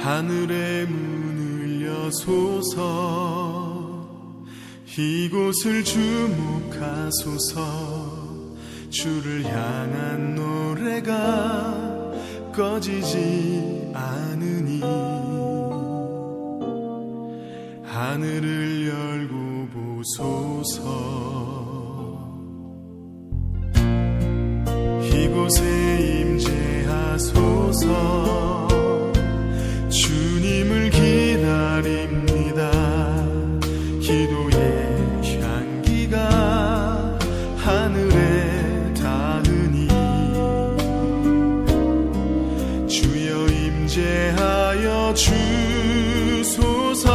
하늘의 문을 여소서 이곳을 주목하소서 주를 향한 노래가 꺼지지 않으니 하늘을 열고 보소서 이곳에 임재하소서 주님을 기다립니다. 기도의 향기가 하늘에 닿으니 주여 임재하여 주소서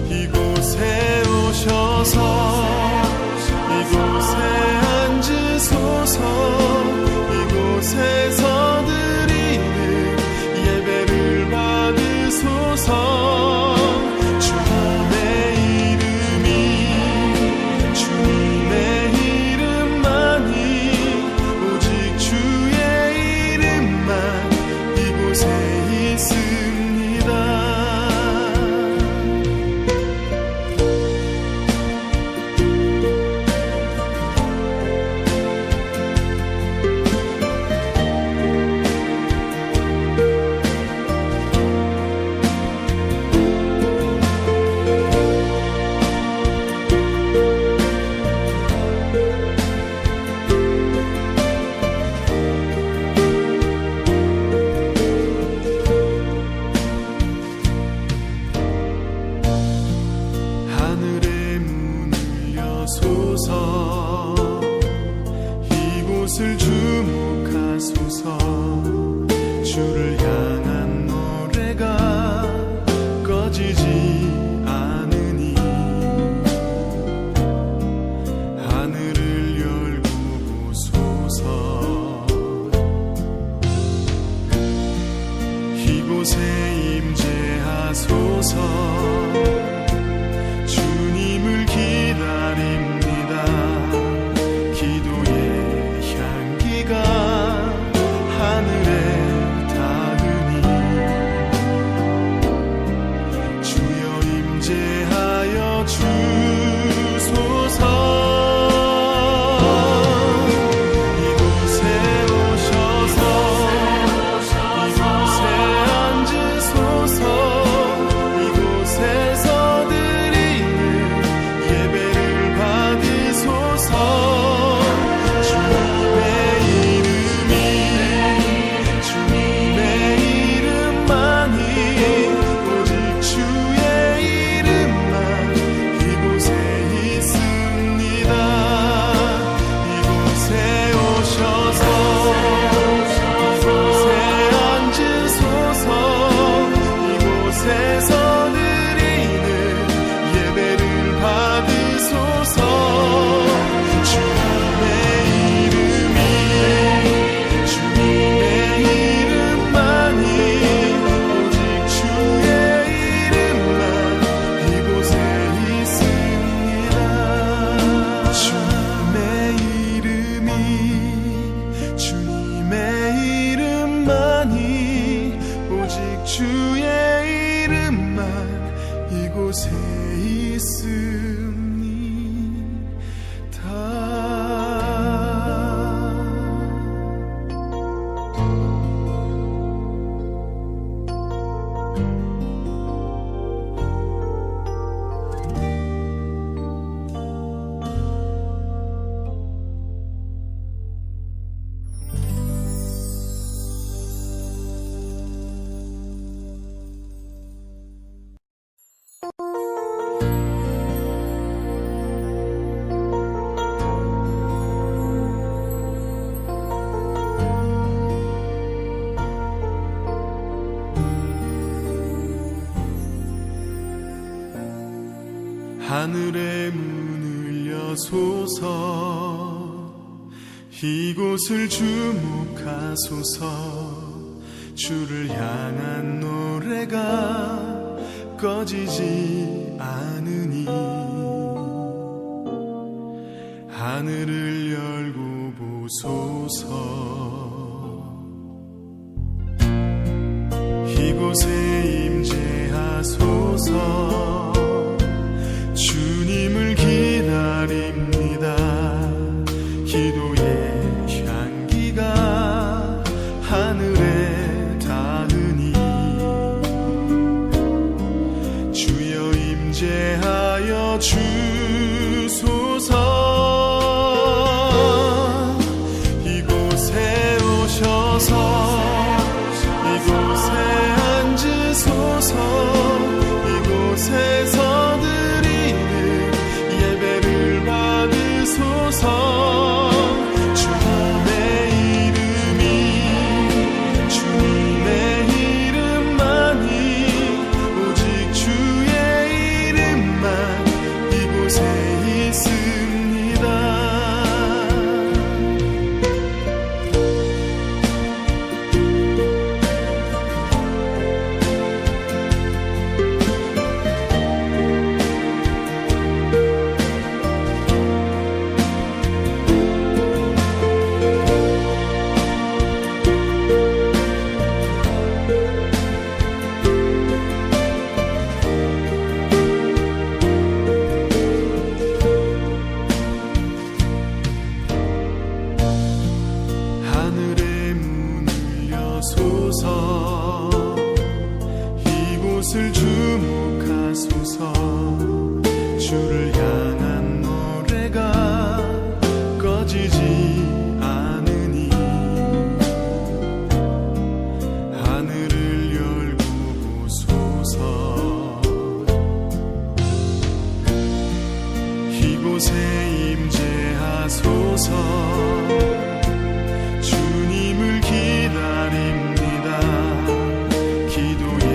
이곳에 오셔서 이곳에 앉으소서 이곳에서 드리는 예배를 받으소서 주님의 이름이 주님의 이름만이 오직 주의 이름만 이곳에 있습니다. 하늘의 문을 여소서 이곳을 주목하소서 주를 향한 노래가 꺼지지 않으니 하늘을 열고 보소서 이곳에 임재하소서 주님을 기다립니다. 기도의 향기가 하늘에 닿으니 주여 임재하여 주소서 이곳에 오셔서 이곳에 앉으소서 이곳에서 드리는 예배를 받으소서 주님의 이름이 주님의 이름만이 오직 주의 이름만 이곳에 있습니다. 이곳에 오셔서 이곳에 앉으소서 이곳에서 드리는 예배를 받으소서 주님의 이름이 주님의 이름만이 오직 주의 이름만 이곳에 있습니다. 주님의 이름이 주님의 이름만이 오직 주의 이름만 이곳에 하늘의 문을 여소서 이곳을 주목하소서 주를 향한 노래가 꺼지지 않으니 하늘을 열고 보소서 보소서. 이곳을 주목하소서. 주를 향한 노래가 꺼지지 않으니 하늘을 열고 보소서. 이곳에 임재하소서. 주님을 기다립니다. 기도의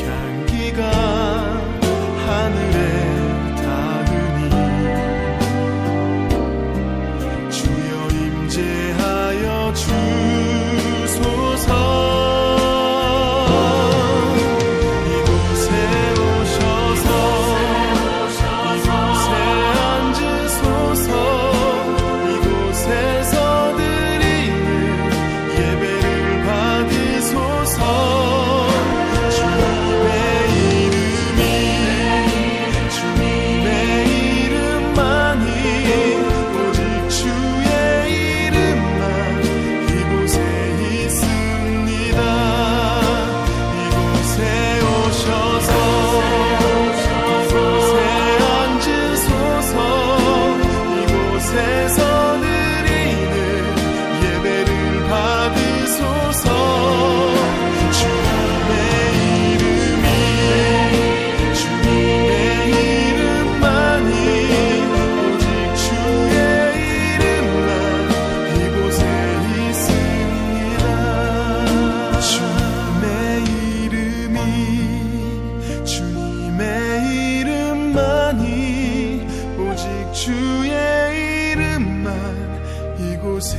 향기가 하늘에 닿으니 주여 임재하여 주소서. 이곳에 오셔서 이곳에 앉으소서. 이곳에서 드리는 예배를 받으소서. 주님의 이름만이 오직 주의 이름만 이곳에 있습니다. 이곳에 오셔서 이곳에 앉으소서. 이곳에서 드리는 예배를 받으소서. 주님의 이름만이 오직 주의 이름만 이곳에 있습니다. 주님의 이름만이 오직 주의 이름만 이곳에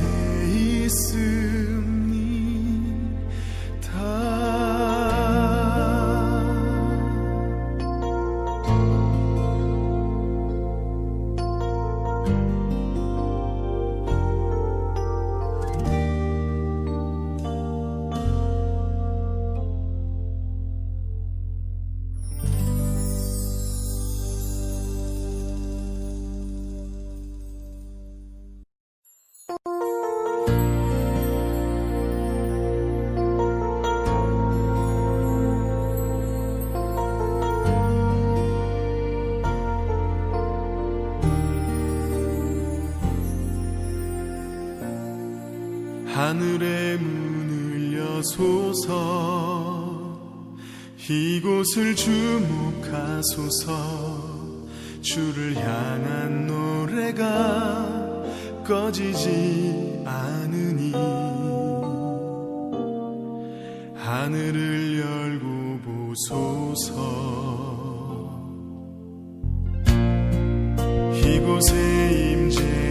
하늘의 문을 여소서. 이곳을 주목하소서. 주를 향한 노래가 꺼지지 않으니 하늘을 열고 보소서. 이곳에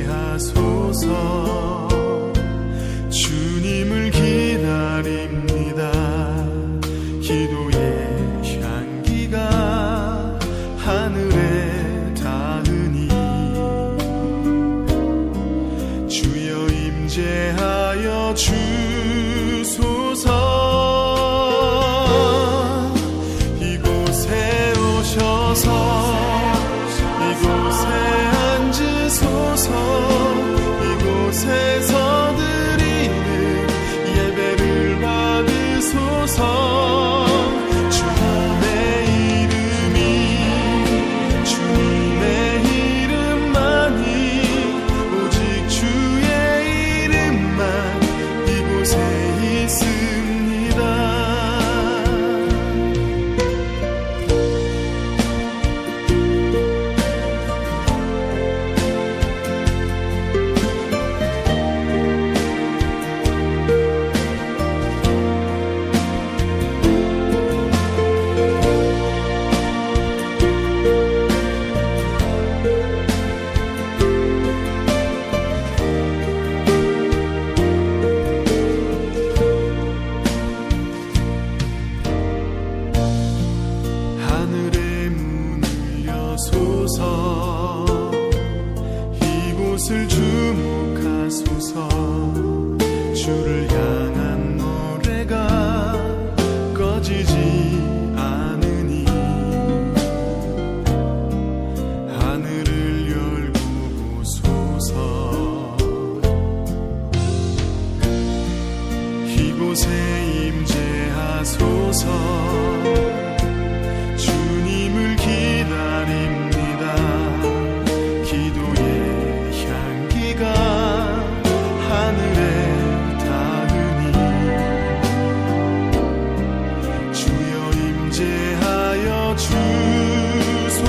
임재하소서. 주님을 기다립니다. 기도의 향기가 하늘에 닿으니 주여 임재하여 주소서. 이곳에 오셔서 이곳에 앉으소서. 이곳에서 주님의 이름만이 오직 주의 이름만 이곳에 있습니다. 이곳을 주목하소서. 주를 향한 노래가 꺼지지 않으니 하늘을 열고 보소서. 이곳에 임재하소서. 주님을 기다립니다. 기도의 향기가 하늘에 닿으니 주여 임재하여 주소서.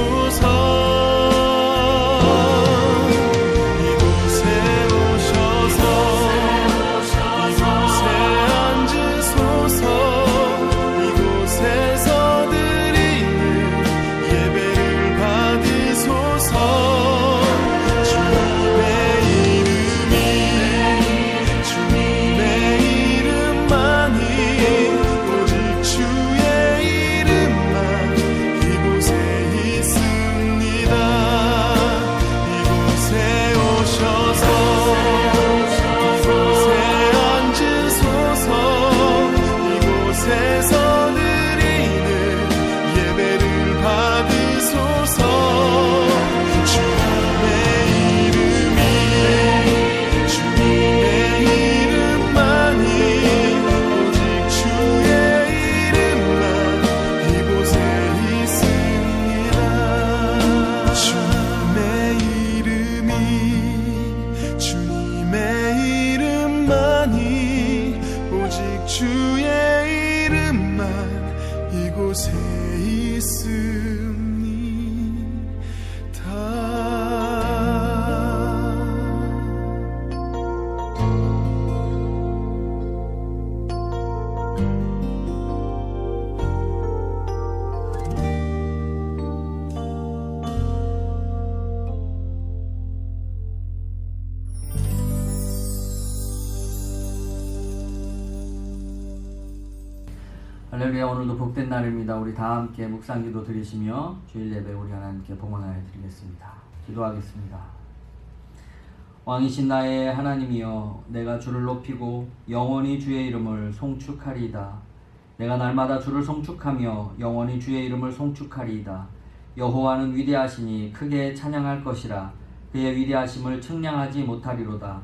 할렐루야. 오늘도 복된 날입니다. 우리 다 함께 묵상기도 드리시며 주일 예배 우리 하나님께 봉헌하여 드리겠습니다. 기도하겠습니다. 왕이신 나의 하나님이여, 내가 주를 높이고 영원히 주의 이름을 송축하리이다. 내가 날마다 주를 송축하며 영원히 주의 이름을 송축하리이다. 여호와는 위대하시니 크게 찬양할 것이라. 그의 위대하심을 측량하지 못하리로다.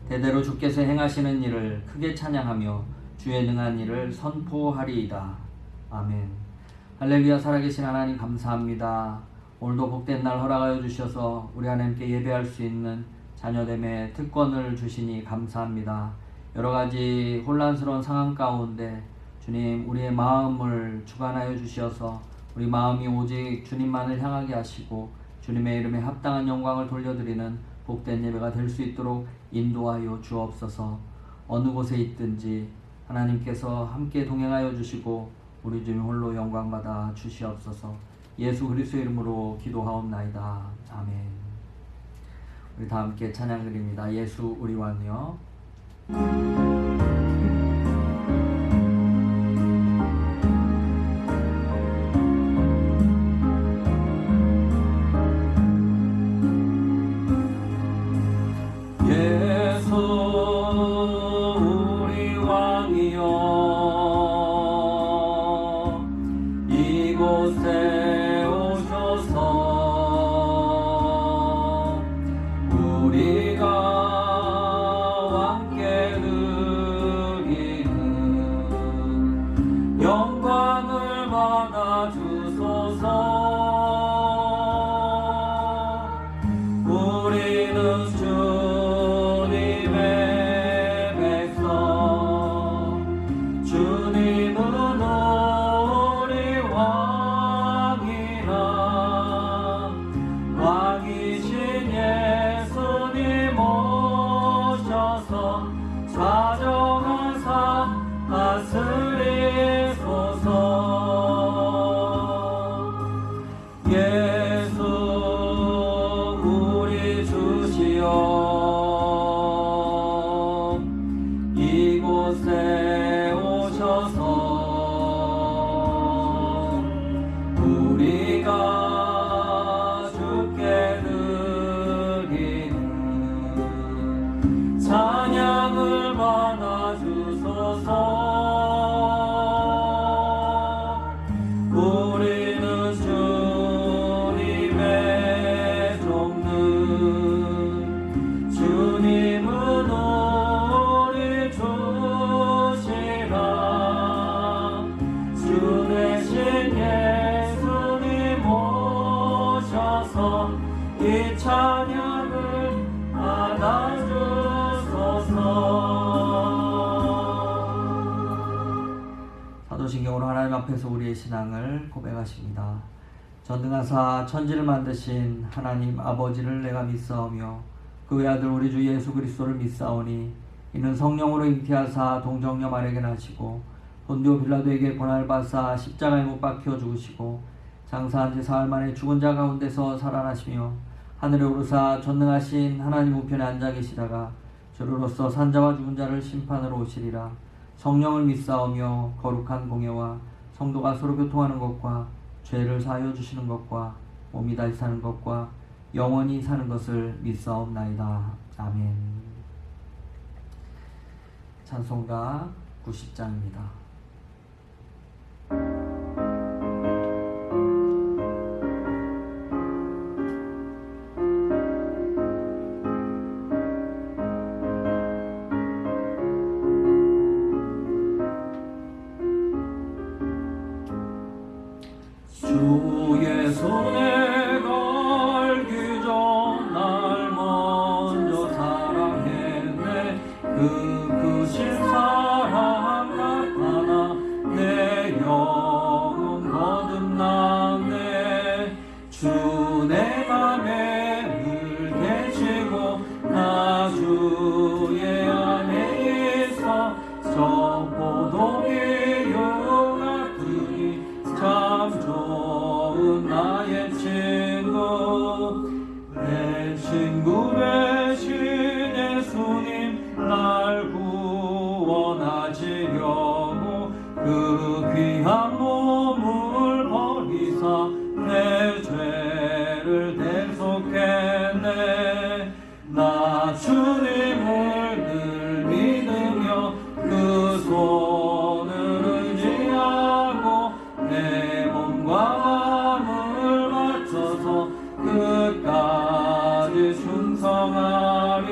대대로 주께서 행하시는 일을 크게 찬양하며 주의 능한 일을 선포하리이다. 아멘. 할렐루야. 살아계신 하나님 감사합니다. 오늘도 복된 날 허락하여 주셔서 우리 하나님께 예배할 수 있는 자녀됨의 특권을 주시니 감사합니다. 여러가지 혼란스러운 상황 가운데 주님, 우리의 마음을 주관하여 주셔서 우리 마음이 오직 주님만을 향하게 하시고 주님의 이름에 합당한 영광을 돌려드리는 복된 예배가 될 수 있도록 인도하여 주옵소서. 어느 곳에 있든지 하나님께서 함께 동행하여 주시고 우리 주님 홀로 영광받아 주시옵소서. 예수 그리스도의 이름으로 기도하옵나이다. 아멘. 우리 다 함께 찬양 드립니다. 예수 우리 왕이여. 이곳에 오셔서 우리가 함께 누리는 영광을 받아 주소서. 우리는 주님의 백성, 주님은 우리 왕이라. 왕이신 예수님 오셔서 자정하사 다스리소서. 예수 우리 주시여, 이곳에 오셔서 우리가 주께 드리는 찬양을 받아 주소서. 우리는 주님의 종들, 주님은 우리 주 하나님 앞에서 우리의 신앙을 고백하십니다. 전능하사 천지를 만드신 하나님 아버지를 내가 믿사오며 그 외아들 우리 주 예수 그리스도를 믿사오니 이는 성령으로 잉태하사 동정녀 마리아에게 나시고 본디오 빌라도에게 고난을 받사 십자가에 못 박혀 죽으시고 장사한 지 사흘 만에 죽은 자 가운데서 살아나시며 하늘에 오르사 전능하신 하나님 우편에 앉아 계시다가 저로서 산자와 죽은 자를 심판으로 오시리라. 성령을 믿사오며 거룩한 공예와 성도가 서로 교통하는 것과 죄를 사하여 주시는 것과 몸이 다시 사는 것과 영원히 사는 것을 믿사옵나이다. 아멘. 찬송가 90장입니다. 주의 손에 걸기 전 날 먼저 사랑했네. 그 크신 사랑 나타나 내 영혼 거듭났네. 주 내 맘에 늘 계시고 나 주의 안에 있어 저 포도비유 같으니 참 좋은 나의 친구. 내 친구 되신 예수님 날 구원하시려고 그 귀한 몸을 버리사 내 죄를 대속했네. 나 주님을 늘 믿으며 그 손을 의지하고 내 몸과 마음을 맞춰서 끝까지 충성하리.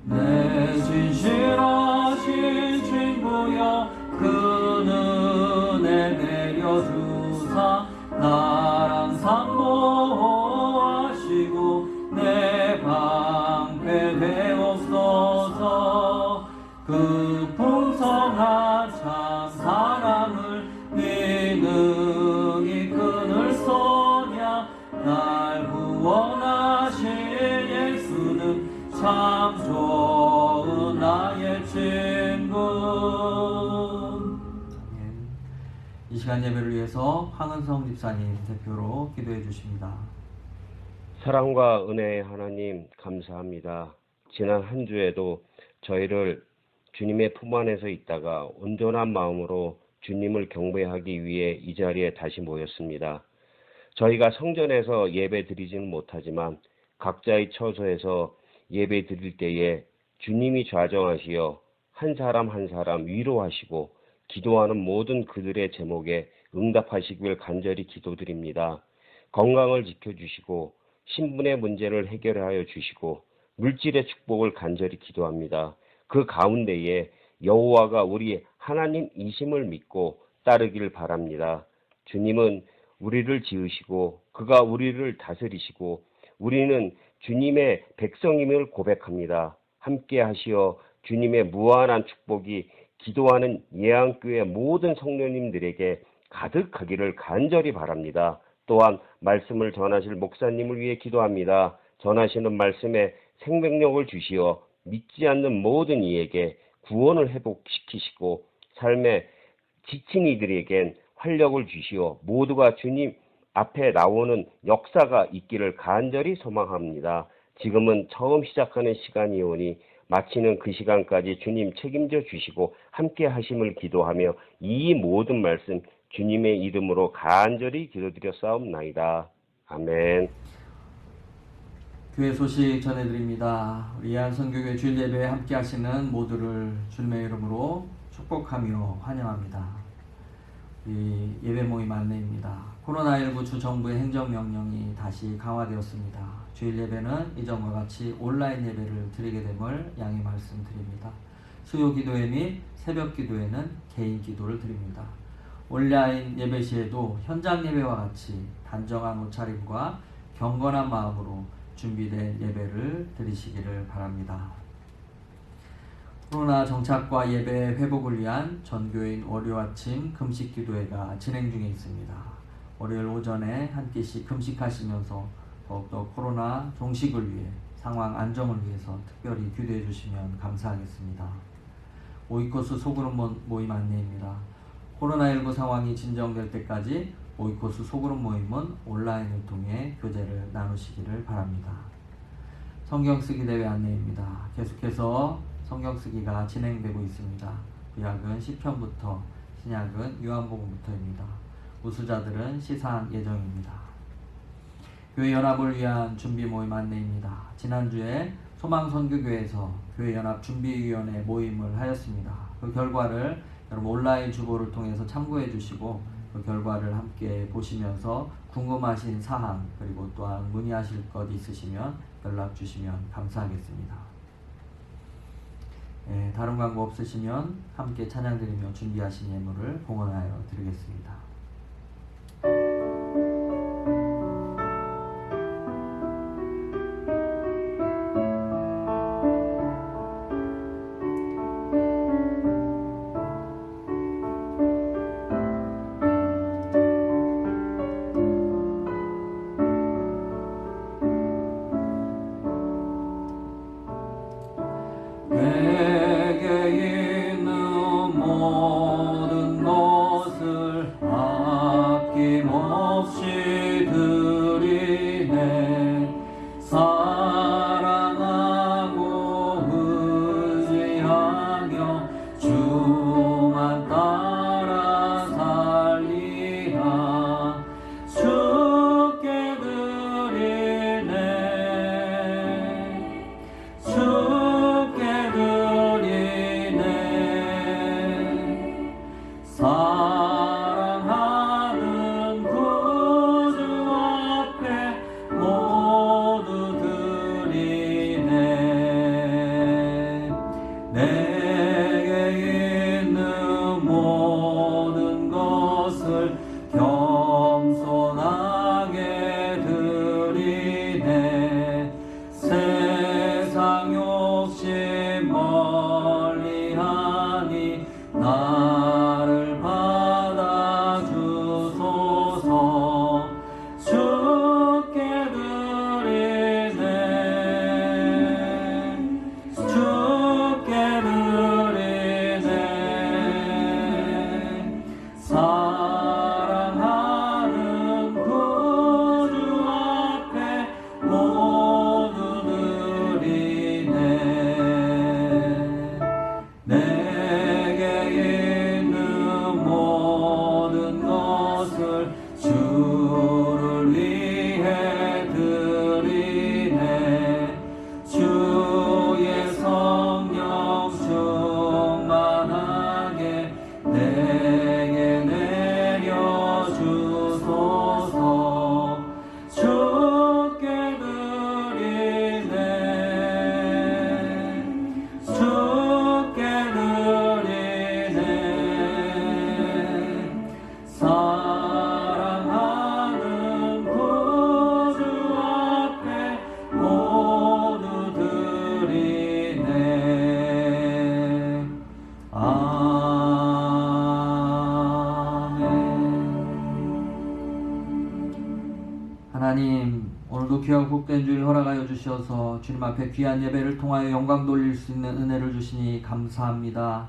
내 진실하신 친구여 그 은혜 내려주사 나랑 상보하시고 내 방패 되옵소서. 그 풍성한 참 사랑을 믿음이 그늘 소냐. 날 구원하신 예수는 참 좋은 나의 친구. 아멘. 이 시간 예배를 위해서 황은성 집사님 대표로 기도해 주십니다. 사랑과 은혜의 하나님 감사합니다. 지난 한 주에도 저희를 주님의 품 안에서 있다가 온전한 마음으로 주님을 경배하기 위해 이 자리에 다시 모였습니다. 저희가 성전에서 예배 드리지는 못하지만 각자의 처소에서 예배 드릴 때에 주님이 좌정하시어 한 사람 한 사람 위로하시고 기도하는 모든 그들의 제목에 응답하시길 간절히 기도드립니다. 건강을 지켜주시고 신분의 문제를 해결하여 주시고 물질의 축복을 간절히 기도합니다. 그 가운데에 여호와가 우리 하나님이심을 믿고 따르길 바랍니다. 주님은 우리를 지으시고 그가 우리를 다스리시고 우리는 주님의 백성임을 고백합니다. 함께 하시어 주님의 무한한 축복이 기도하는 예안교회 모든 성도님들에게 가득하기를 간절히 바랍니다. 또한 말씀을 전하실 목사님을 위해 기도합니다. 전하시는 말씀에 생명력을 주시어 믿지 않는 모든 이에게 구원을 회복시키시고 삶에 지친 이들에겐 활력을 주시어 모두가 주님 앞에 나오는 역사가 있기를 간절히 소망합니다. 지금은 처음 시작하는 시간이오니 마치는 그 시간까지 주님 책임져 주시고 함께 하심을 기도하며 이 모든 말씀 주님의 이름으로 간절히 기도드렸사옵나이다. 아멘. 교회 소식 전해드립니다. 우리 예안선교회 주일 예배에 함께 하시는 모두를 주님의 이름으로 축복하며 환영합니다. 이 예배 모임 안내입니다. 코로나19 주 정부의 행정명령이 다시 강화되었습니다. 주일 예배는 이전과 같이 온라인 예배를 드리게 됨을 양해 말씀드립니다. 수요 기도회 및 새벽 기도회는 개인 기도를 드립니다. 온라인 예배 시에도 현장 예배와 같이 단정한 옷차림과 경건한 마음으로 준비된 예배를 드리시기를 바랍니다. 코로나 정착과 예배 회복을 위한 전교인 월요 아침 금식 기도회가 진행 중에 있습니다. 월요일 오전에 한 끼씩 금식하시면서 더욱더 코로나 종식을 위해 상황 안정을 위해서 특별히 기도해 주시면 감사하겠습니다. 오이코스 소그룹 모임 안내입니다. 코로나19 상황이 진정될 때까지 오이코스 소그룹 모임은 온라인을 통해 교제를 나누시기를 바랍니다. 성경 쓰기 대회 안내입니다. 계속해서 성경 쓰기가 진행되고 있습니다. 구약은 시편부터 신약은 요한복음부터입니다. 우수자들은 시사한 예정입니다. 교회 연합을 위한 준비 모임 안내입니다. 지난주에 소망선교교회에서 교회 연합 준비위원회 모임을 하였습니다. 그 결과를 여러분 온라인 주보를 통해서 참고해 주시고 그 결과를 함께 보시면서 궁금하신 사항 그리고 또한 문의하실 것 있으시면 연락 주시면 감사하겠습니다. 다른 광고 없으시면 함께 찬양드리며 준비하신 예물을 봉헌하여 드리겠습니다. 내게 있는 모든 것을 아낌없이 드리네. 사랑하고 의지하며 주만 따라 살리라. 주께 드리네. 주께 드리네. 사랑하는 구주 앞에 모두 드리네. 내게 있는 모든 것을 겸손하게 드리네. 세상 욕심 멀리하니 나를 받아주소서. 주께 드리네. 주께 드리네. 사랑하는 구주 앞에 모두 드리네. 내게 있는 모든 것을 주를 위해 드리네. 주의 성령 충만하게 내게 내려주소서. 주께 드리네. 주께 드리네. 사랑하는 구주 앞에 모두 드리네. 아멘. 하나님, 오늘도 귀하고 복된 주일 허락하여 주셔서 주님 앞에 귀한 예배를 통하여 영광 돌릴 수 있는 은혜를 주시니 감사합니다.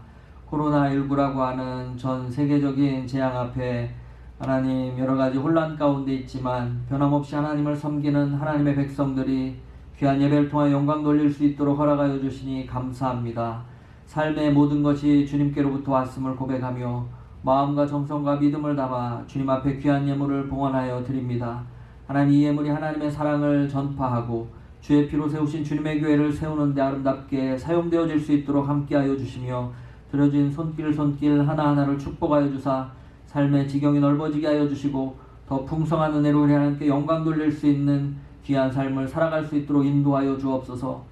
코로나19라고 하는 전 세계적인 재앙 앞에 하나님 여러 가지 혼란 가운데 있지만 변함없이 하나님을 섬기는 하나님의 백성들이 귀한 예배를 통하여 영광 돌릴 수 있도록 허락하여 주시니 감사합니다. 삶의 모든 것이 주님께로부터 왔음을 고백하며 마음과 정성과 믿음을 담아 주님 앞에 귀한 예물을 봉헌하여 드립니다. 하나님, 이 예물이 하나님의 사랑을 전파하고 주의 피로 세우신 주님의 교회를 세우는 데 아름답게 사용되어질 수 있도록 함께하여 주시며 들여진 손길 하나하나를 축복하여 주사 삶의 지경이 넓어지게 하여 주시고 더 풍성한 은혜로 우리 하나님께 영광 돌릴 수 있는 귀한 삶을 살아갈 수 있도록 인도하여 주옵소서.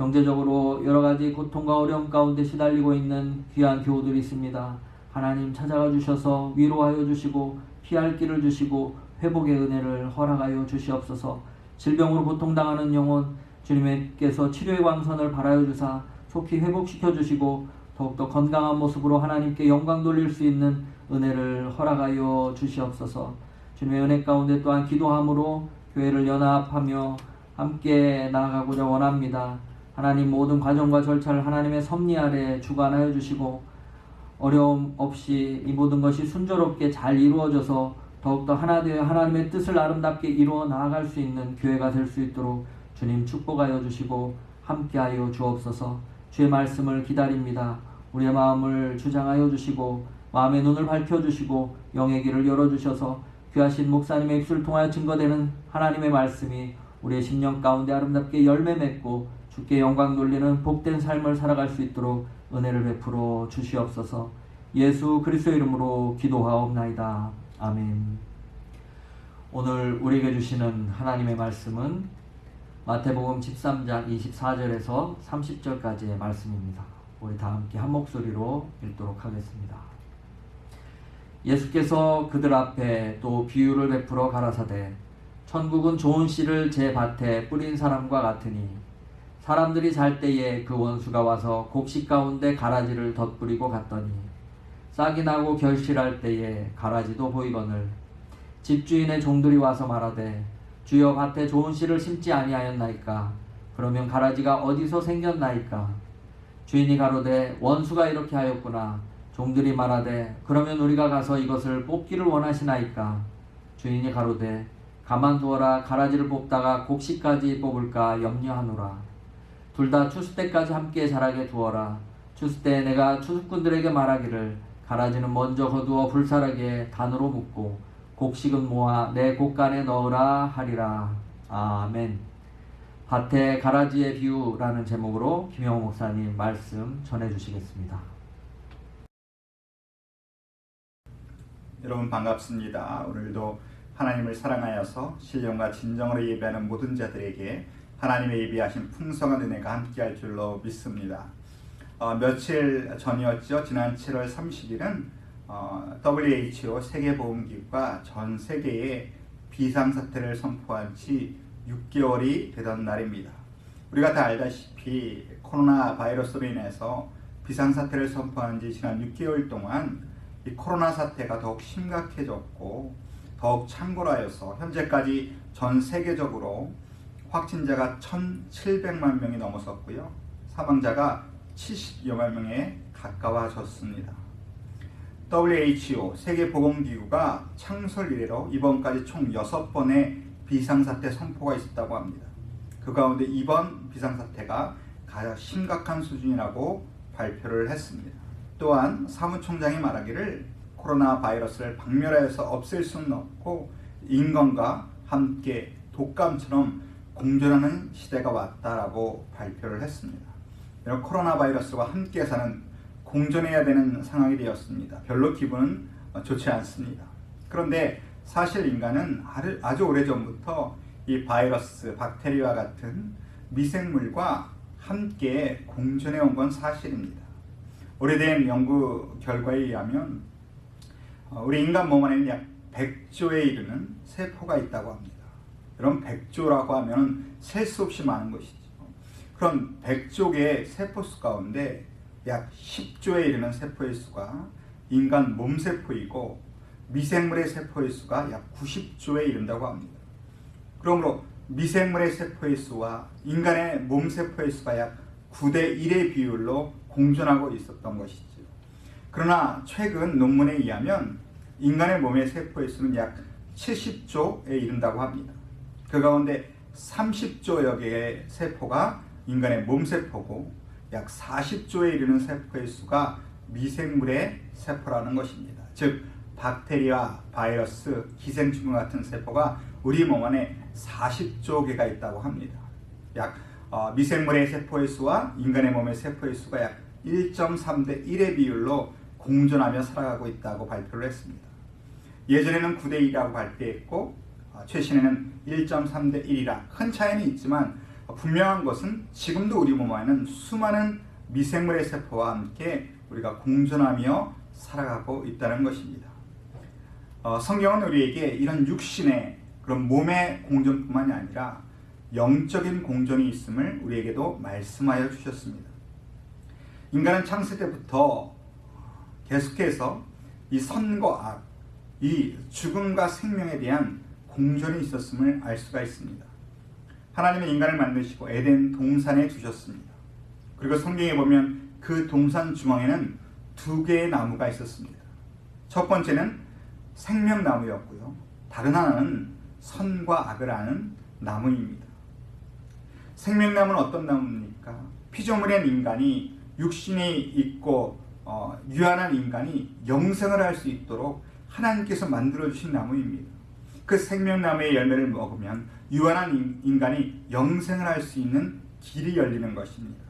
경제적으로 여러 가지 고통과 어려움 가운데 시달리고 있는 귀한 교우들이 있습니다. 하나님 찾아가 주셔서 위로하여 주시고 피할 길을 주시고 회복의 은혜를 허락하여 주시옵소서. 질병으로 고통당하는 영혼 주님께서 치료의 광선을 발하여 주사 속히 회복시켜 주시고 더욱더 건강한 모습으로 하나님께 영광 돌릴 수 있는 은혜를 허락하여 주시옵소서. 주님의 은혜 가운데 또한 기도함으로 교회를 연합하며 함께 나아가고자 원합니다. 하나님 모든 과정과 절차를 하나님의 섭리 아래 주관하여 주시고 어려움 없이 이 모든 것이 순조롭게 잘 이루어져서 더욱더 하나 되어 하나님의 뜻을 아름답게 이루어 나아갈 수 있는 교회가 될 수 있도록 주님 축복하여 주시고 함께하여 주옵소서. 주의 말씀을 기다립니다. 우리의 마음을 주장하여 주시고 마음의 눈을 밝혀주시고 영의 길을 열어주셔서 귀하신 목사님의 입술을 통하여 증거되는 하나님의 말씀이 우리의 심령 가운데 아름답게 열매 맺고 주께 영광 돌리는 복된 삶을 살아갈 수 있도록 은혜를 베풀어 주시옵소서. 예수 그리스도의 이름으로 기도하옵나이다. 아멘. 오늘 우리에게 주시는 하나님의 말씀은 마태복음 13장 24절에서 30절까지의 말씀입니다. 우리 다 함께 한 목소리로 읽도록 하겠습니다. 예수께서 그들 앞에 또 비유를 베풀어 가라사대 천국은 좋은 씨를 제 밭에 뿌린 사람과 같으니 사람들이 잘 때에 그 원수가 와서 곡식 가운데 가라지를 덧뿌리고 갔더니 싹이 나고 결실할 때에 가라지도 보이거늘 집주인의 종들이 와서 말하되 주여 밭에 좋은 씨를 심지 아니하였나이까? 그러면 가라지가 어디서 생겼나이까? 주인이 가로되 원수가 이렇게 하였구나. 종들이 말하되 그러면 우리가 가서 이것을 뽑기를 원하시나이까? 주인이 가로되 가만두어라. 가라지를 뽑다가 곡식까지 뽑을까 염려하노라. 둘 다 추수 때까지 함께 자라게 두어라. 추수 때 내가 추수꾼들에게 말하기를 가라지는 먼저 거두어 불사르게 단으로 묶고 곡식은 모아 내 곡간에 넣으라 하리라. 아멘. 밭의 가라지의 비유라는 제목으로 김영호 목사님 말씀 전해주시겠습니다. 여러분 반갑습니다. 오늘도 하나님을 사랑하여서 신령과 진정으로 예배하는 모든 자들에게 하나님의 예비하신 풍성한 은혜가 함께할 줄로 믿습니다. 며칠 전이었죠. 지난 7월 30일은 WHO 세계보건기구가 전 세계에 비상사태를 선포한 지 6개월이 되던 날입니다. 우리가 다 알다시피 코로나 바이러스로 인해서 비상사태를 선포한 지 지난 6개월 동안 이 코로나 사태가 더욱 심각해졌고 더욱 창궐하여서 현재까지 전 세계적으로 확진자가 1,700만 명이 넘어섰고요. 사망자가 70여만 명에 가까워졌습니다. WHO 세계보건기구가 창설 이래로 이번까지 총 6번의 비상사태 선포가 있었다고 합니다. 그 가운데 이번 비상사태가 가장 심각한 수준이라고 발표를 했습니다. 또한 사무총장이 말하기를 코로나 바이러스를 박멸하여서 없앨 수는 없고 인간과 함께 독감처럼 공존하는 시대가 왔다라고 발표를 했습니다. 이런 코로나 바이러스와 함께 사는 공존해야 되는 상황이 되었습니다. 별로 기분은 좋지 않습니다. 그런데 사실 인간은 아주 오래전부터 이 바이러스, 박테리아와 같은 미생물과 함께 공존해 온 건 사실입니다. 오래된 연구 결과에 의하면 우리 인간 몸 안에는 약 100조에 이르는 세포가 있다고 합니다. 그럼 100조라고 하면 셀 수 없이 많은 것이죠. 그럼 100조 개의 세포수 가운데 약 10조에 이르는 세포의 수가 인간 몸세포이고 미생물의 세포의 수가 약 90조에 이른다고 합니다. 그러므로 미생물의 세포의 수와 인간의 몸세포의 수가 약 9대 1의 비율로 공존하고 있었던 것이죠. 그러나 최근 논문에 의하면 인간의 몸의 세포의 수는 약 70조에 이른다고 합니다. 그 가운데 30조여 개의 세포가 인간의 몸세포고 약 40조에 이르는 세포의 수가 미생물의 세포라는 것입니다. 즉 박테리아, 바이러스, 기생충과 같은 세포가 우리 몸 안에 40조 개가 있다고 합니다. 약 미생물의 세포의 수와 인간의 몸의 세포의 수가 약 1.3대 1의 비율로 공존하며 살아가고 있다고 발표를 했습니다. 예전에는 9대 2라고 발표했고 최신에는 1.3대 1이라 큰 차이는 있지만 분명한 것은 지금도 우리 몸 안에는 수많은 미생물의 세포와 함께 우리가 공존하며 살아가고 있다는 것입니다. 성경은 우리에게 이런 육신의 그런 몸의 공존뿐만이 아니라 영적인 공존이 있음을 우리에게도 말씀하여 주셨습니다. 인간은 창세 때부터 계속해서 이 선과 악, 이 죽음과 생명에 대한 공존이 있었음을 알 수가 있습니다. 하나님은 인간을 만드시고 에덴 동산에 두셨습니다. 그리고 성경에 보면 그 동산 중앙에는 2개의 나무가 있었습니다. 첫 번째는 생명나무였고요. 다른 하나는 선과 악을 아는 나무입니다. 생명나무는 어떤 나무입니까? 피조물인 인간이 육신이 있고 유한한 인간이 영생을 할 수 있도록 하나님께서 만들어주신 나무입니다. 그 생명나무의 열매를 먹으면 유한한 인간이 영생을 할 수 있는 길이 열리는 것입니다.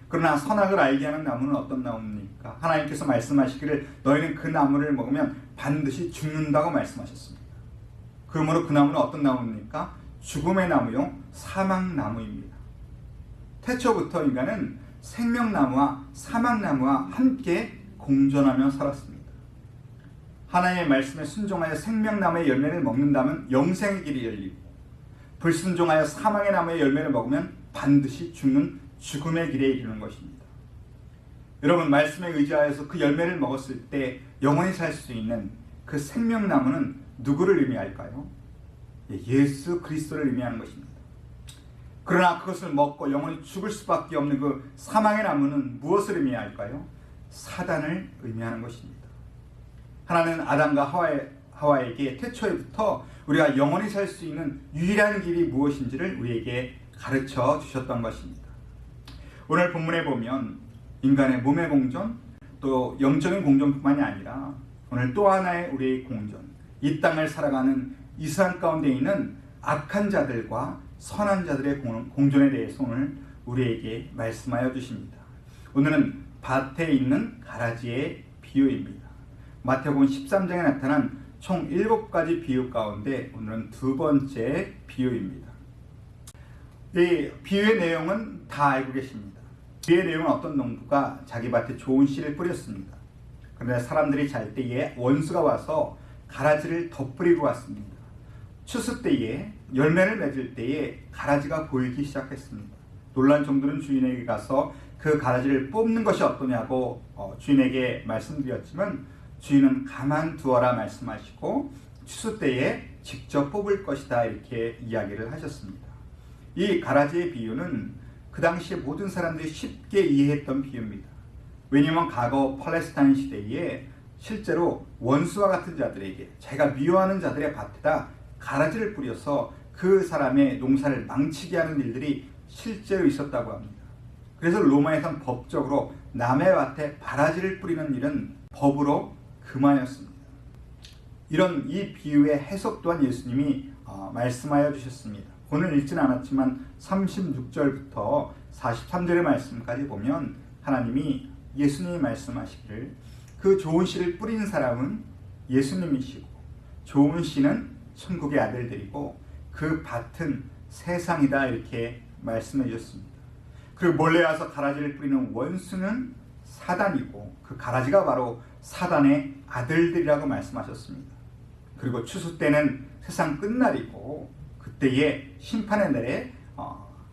그러나 선악을 알게 하는 나무는 어떤 나무입니까? 하나님께서 말씀하시기를 너희는 그 나무를 먹으면 반드시 죽는다고 말씀하셨습니다. 그러므로 그 나무는 어떤 나무입니까? 죽음의 나무요 사막나무입니다. 태초부터 인간은 생명나무와 사막나무와 함께 공존하며 살았습니다. 하나님의 말씀에 순종하여 생명나무의 열매를 먹는다면 영생의 길이 열리고, 불순종하여 사망의 나무의 열매를 먹으면 반드시 죽는 죽음의 길에 이르는 것입니다. 여러분, 말씀에 의지하여서 그 열매를 먹었을 때 영원히 살 수 있는 그 생명나무는 누구를 의미할까요? 예수 그리스도를 의미하는 것입니다. 그러나 그것을 먹고 영원히 죽을 수밖에 없는 그 사망의 나무는 무엇을 의미할까요? 사단을 의미하는 것입니다. 하나님은 아담과 하와에게 태초에부터 우리가 영원히 살 수 있는 유일한 길이 무엇인지를 우리에게 가르쳐 주셨던 것입니다. 오늘 본문에 보면 인간의 몸의 공존, 또 영적인 공존뿐만이 아니라 오늘 또 하나의 우리의 공존, 이 땅을 살아가는 이 세상 가운데 있는 악한 자들과 선한 자들의 공존에 대해서 오늘 우리에게 말씀하여 주십니다. 오늘은 밭에 있는 가라지의 비유입니다. 마태복음 13장에 나타난 총 7가지 비유 가운데 오늘은 2번째 비유입니다. 이 비유의 내용은 다 알고 계십니다. 비유의 내용은 어떤 농부가 자기 밭에 좋은 씨를 뿌렸습니다. 그런데 사람들이 잘 때에 원수가 와서 가라지를 덧뿌리고 갔습니다. 추수 때에 열매를 맺을 때에 가라지가 보이기 시작했습니다. 놀란 정도는 주인에게 가서 그 가라지를 뽑는 것이 어떠냐고 주인에게 말씀드렸지만 주인은 가만두어라 말씀하시고 추수 때에 직접 뽑을 것이다 이렇게 이야기를 하셨습니다. 이 가라지의 비유는 그 당시에 모든 사람들이 쉽게 이해했던 비유입니다. 왜냐하면 과거 팔레스타인 시대에 실제로 원수와 같은 자들에게, 자기가 미워하는 자들의 밭에다 가라지를 뿌려서 그 사람의 농사를 망치게 하는 일들이 실제로 있었다고 합니다. 그래서 로마에서는 법적으로 남의 밭에 바라지를 뿌리는 일은 법으로 금하였습니다. 이런 이 비유의 해석 또한 예수님이 말씀하여 주셨습니다. 오늘 읽지는 않았지만 36절부터 43절의 말씀까지 보면 하나님이 예수님이 말씀하시기를 그 좋은 씨를 뿌린 사람은 예수님이시고 좋은 씨는 천국의 아들들이고 그 밭은 세상이다 이렇게 말씀해 주셨습니다. 그리고 몰래 와서 가라지를 뿌리는 원수는 사단이고 그 가라지가 바로 사단의 아들들이라고 말씀하셨습니다. 그리고 추수 때는 세상 끝날이고 그때에 심판의 날에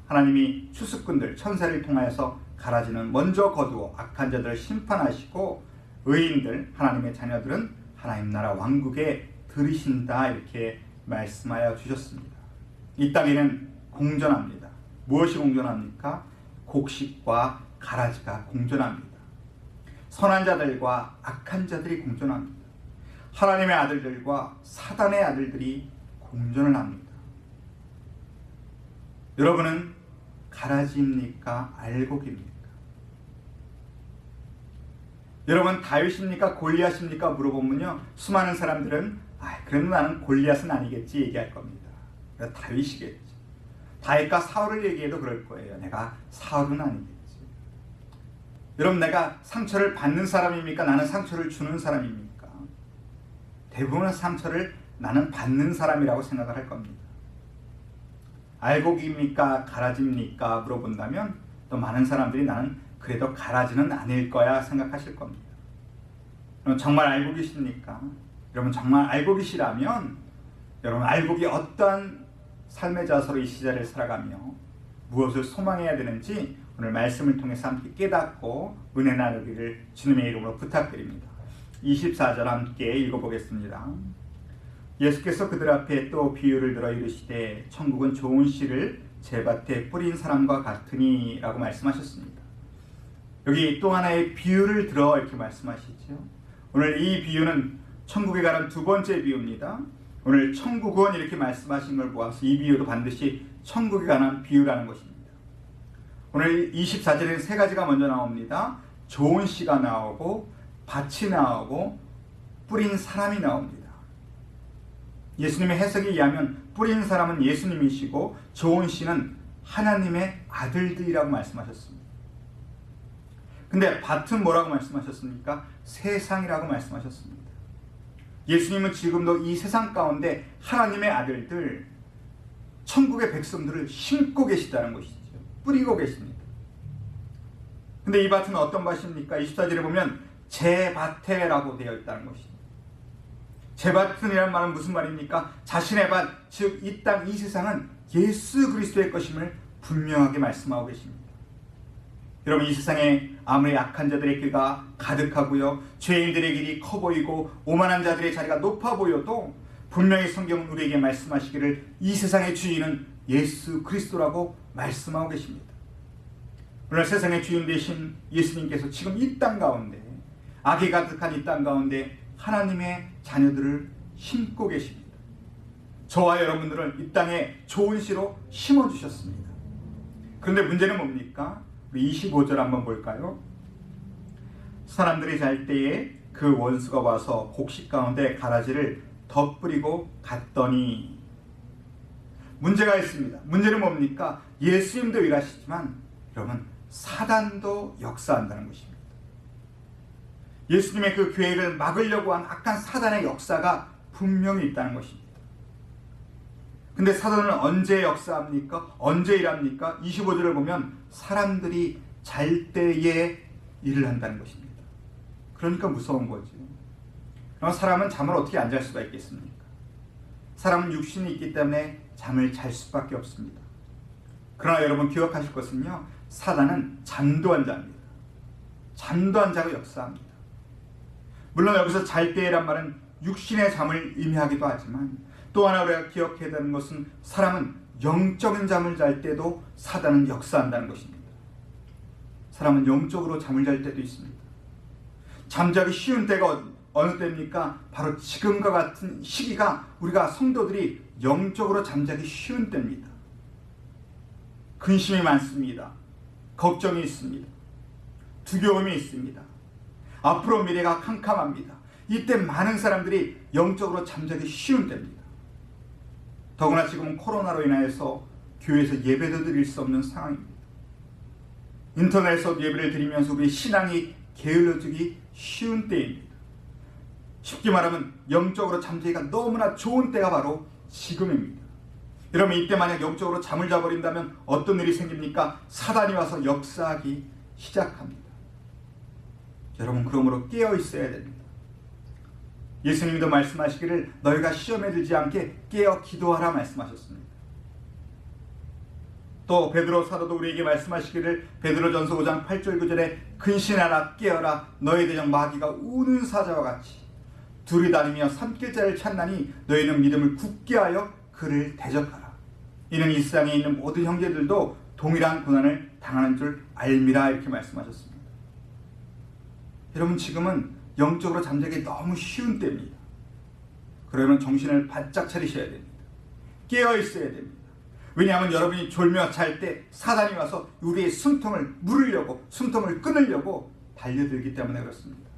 하나님이 추수꾼들 천사를 통하여서 가라지는 먼저 거두어 악한 자들을 심판하시고 의인들 하나님의 자녀들은 하나님 나라 왕국에 들으신다 이렇게 말씀하여 주셨습니다. 이 땅에는 공존합니다. 무엇이 공존합니까? 곡식과 가라지가 공존합니다. 선한 자들과 악한 자들이 공존합니다. 하나님의 아들들과 사단의 아들들이 공존을 합니다. 여러분은 가라지입니까? 알곡입니까? 여러분 다윗입니까? 골리앗입니까? 물어보면요 수많은 사람들은 그래도 나는 골리앗은 아니겠지 얘기할 겁니다. 다윗이겠지. 다윗과 사울을 얘기해도 그럴 거예요. 내가 사울은 아니겠지. 여러분 내가 상처를 받는 사람입니까? 나는 상처를 주는 사람입니까? 대부분의 상처를 나는 받는 사람이라고 생각을 할 겁니다. 알곡입니까? 가라지입니까? 물어본다면 또 많은 사람들이 나는 그래도 가라지는 아닐 거야 생각하실 겁니다. 여러분 정말 알곡이십니까? 여러분 정말 알곡이시라면 여러분 알곡이 어떠한 삶의 자세로 이 시절을 살아가며 무엇을 소망해야 되는지 오늘 말씀을 통해서 함께 깨닫고 은혜 나누기를 주님의 이름으로 부탁드립니다. 24절 함께 읽어보겠습니다. 예수께서 그들 앞에 또 비유를 들어 이르시되 천국은 좋은 씨를 제밭에 뿌린 사람과 같으니 라고 말씀하셨습니다. 여기 또 하나의 비유를 들어 이렇게 말씀하시죠. 오늘 이 비유는 천국에 관한 두 번째 비유입니다. 오늘 천국은 이렇게 말씀하신 걸 보아서 이 비유도 반드시 천국에 관한 비유라는 것입니다. 오늘 24절에는 세 가지가 먼저 나옵니다. 좋은 씨가 나오고 밭이 나오고 뿌린 사람이 나옵니다. 예수님의 해석에 의하면 뿌린 사람은 예수님이시고 좋은 씨는 하나님의 아들들이라고 말씀하셨습니다. 근데 밭은 뭐라고 말씀하셨습니까? 세상이라고 말씀하셨습니다. 예수님은 지금도 이 세상 가운데 하나님의 아들들, 천국의 백성들을 심고 계시다는 것이죠. 뿌리고 계십니다. 근데 이 밭은 어떤 밭입니까? 24절에 보면 제 밭에라고 되어 있다는 것입니다. 제 밭이라는 말은 무슨 말입니까? 자신의 밭, 즉 이 땅, 이 세상은 예수 그리스도의 것임을 분명하게 말씀하고 계십니다. 여러분 이 세상에 아무리 약한 자들의 길가 가득하고요, 죄인들의 길이 커 보이고 오만한 자들의 자리가 높아 보여도 분명히 성경은 우리에게 말씀하시기를 이 세상의 주인은 예수 그리스도라고 말씀하고 계십니다. 오늘 세상의 주인 되신 예수님께서 지금 이 땅 가운데, 악이 가득한 이 땅 가운데 하나님의 자녀들을 심고 계십니다. 저와 여러분들을 이 땅에 좋은 씨로 심어주셨습니다. 그런데 문제는 뭡니까? 우리 25절 한번 볼까요? 사람들이 잘 때에 그 원수가 와서 곡식 가운데 가라지를 덧뿌리고 갔더니, 문제가 있습니다. 문제는 뭡니까? 예수님도 일하시지만 여러분 사단도 역사한다는 것입니다. 예수님의 그 계획을 막으려고 한 악한 사단의 역사가 분명히 있다는 것입니다. 근데 사단은 언제 역사합니까? 언제 일합니까? 25절을 보면 사람들이 잘 때에 일을 한다는 것입니다. 그러니까 무서운 거죠. 그럼 사람은 잠을 어떻게 안 잘 수가 있겠습니까? 사람은 육신이 있기 때문에 잠을 잘 수밖에 없습니다. 그러나 여러분 기억하실 것은요, 사단은 잠도 안 잡니다. 잠도 안 자고 역사합니다. 물론 여기서 잘 때란 말은 육신의 잠을 의미하기도 하지만 또 하나 우리가 기억해야 되는 것은 사람은 영적인 잠을 잘 때도 사단은 역사한다는 것입니다. 사람은 영적으로 잠을 잘 때도 있습니다. 잠자기 쉬운 때가 어느 때입니까? 바로 지금과 같은 시기가 우리가 성도들이 영적으로 잠자기 쉬운 때입니다. 근심이 많습니다. 걱정이 있습니다. 두려움이 있습니다. 앞으로 미래가 캄캄합니다. 이때 많은 사람들이 영적으로 잠자기 쉬운 때입니다. 더구나 지금은 코로나로 인하여서 교회에서 예배도 드릴 수 없는 상황입니다. 인터넷에서 예배를 드리면서 우리 신앙이 게을러지기 쉬운 때입니다. 쉽게 말하면 영적으로 잠자기가 너무나 좋은 때가 바로 지금입니다. 여러분 이때 만약 영적으로 잠을 자버린다면 어떤 일이 생깁니까? 사단이 와서 역사하기 시작합니다. 여러분 그러므로 깨어 있어야 됩니다. 예수님도 말씀하시기를 너희가 시험에 들지 않게 깨어 기도하라 말씀하셨습니다. 또 베드로 사도도 우리에게 말씀하시기를 베드로전서 5장 8절 9절에 근신하라 깨어라 너희 대적 마귀가 우는 사자와 같이 둘이 다니며 산길자를 찾나니 너희는 믿음을 굳게 하여 그를 대적하라. 이는 이 세상에 있는 모든 형제들도 동일한 고난을 당하는 줄 알미라 이렇게 말씀하셨습니다. 여러분 지금은 영적으로 잠자기 너무 쉬운 때입니다. 그러면 정신을 바짝 차리셔야 됩니다. 깨어 있어야 됩니다. 왜냐하면 여러분이 졸며 잘 때 사단이 와서 우리의 숨통을 물으려고 숨통을 끊으려고 달려들기 때문에 그렇습니다.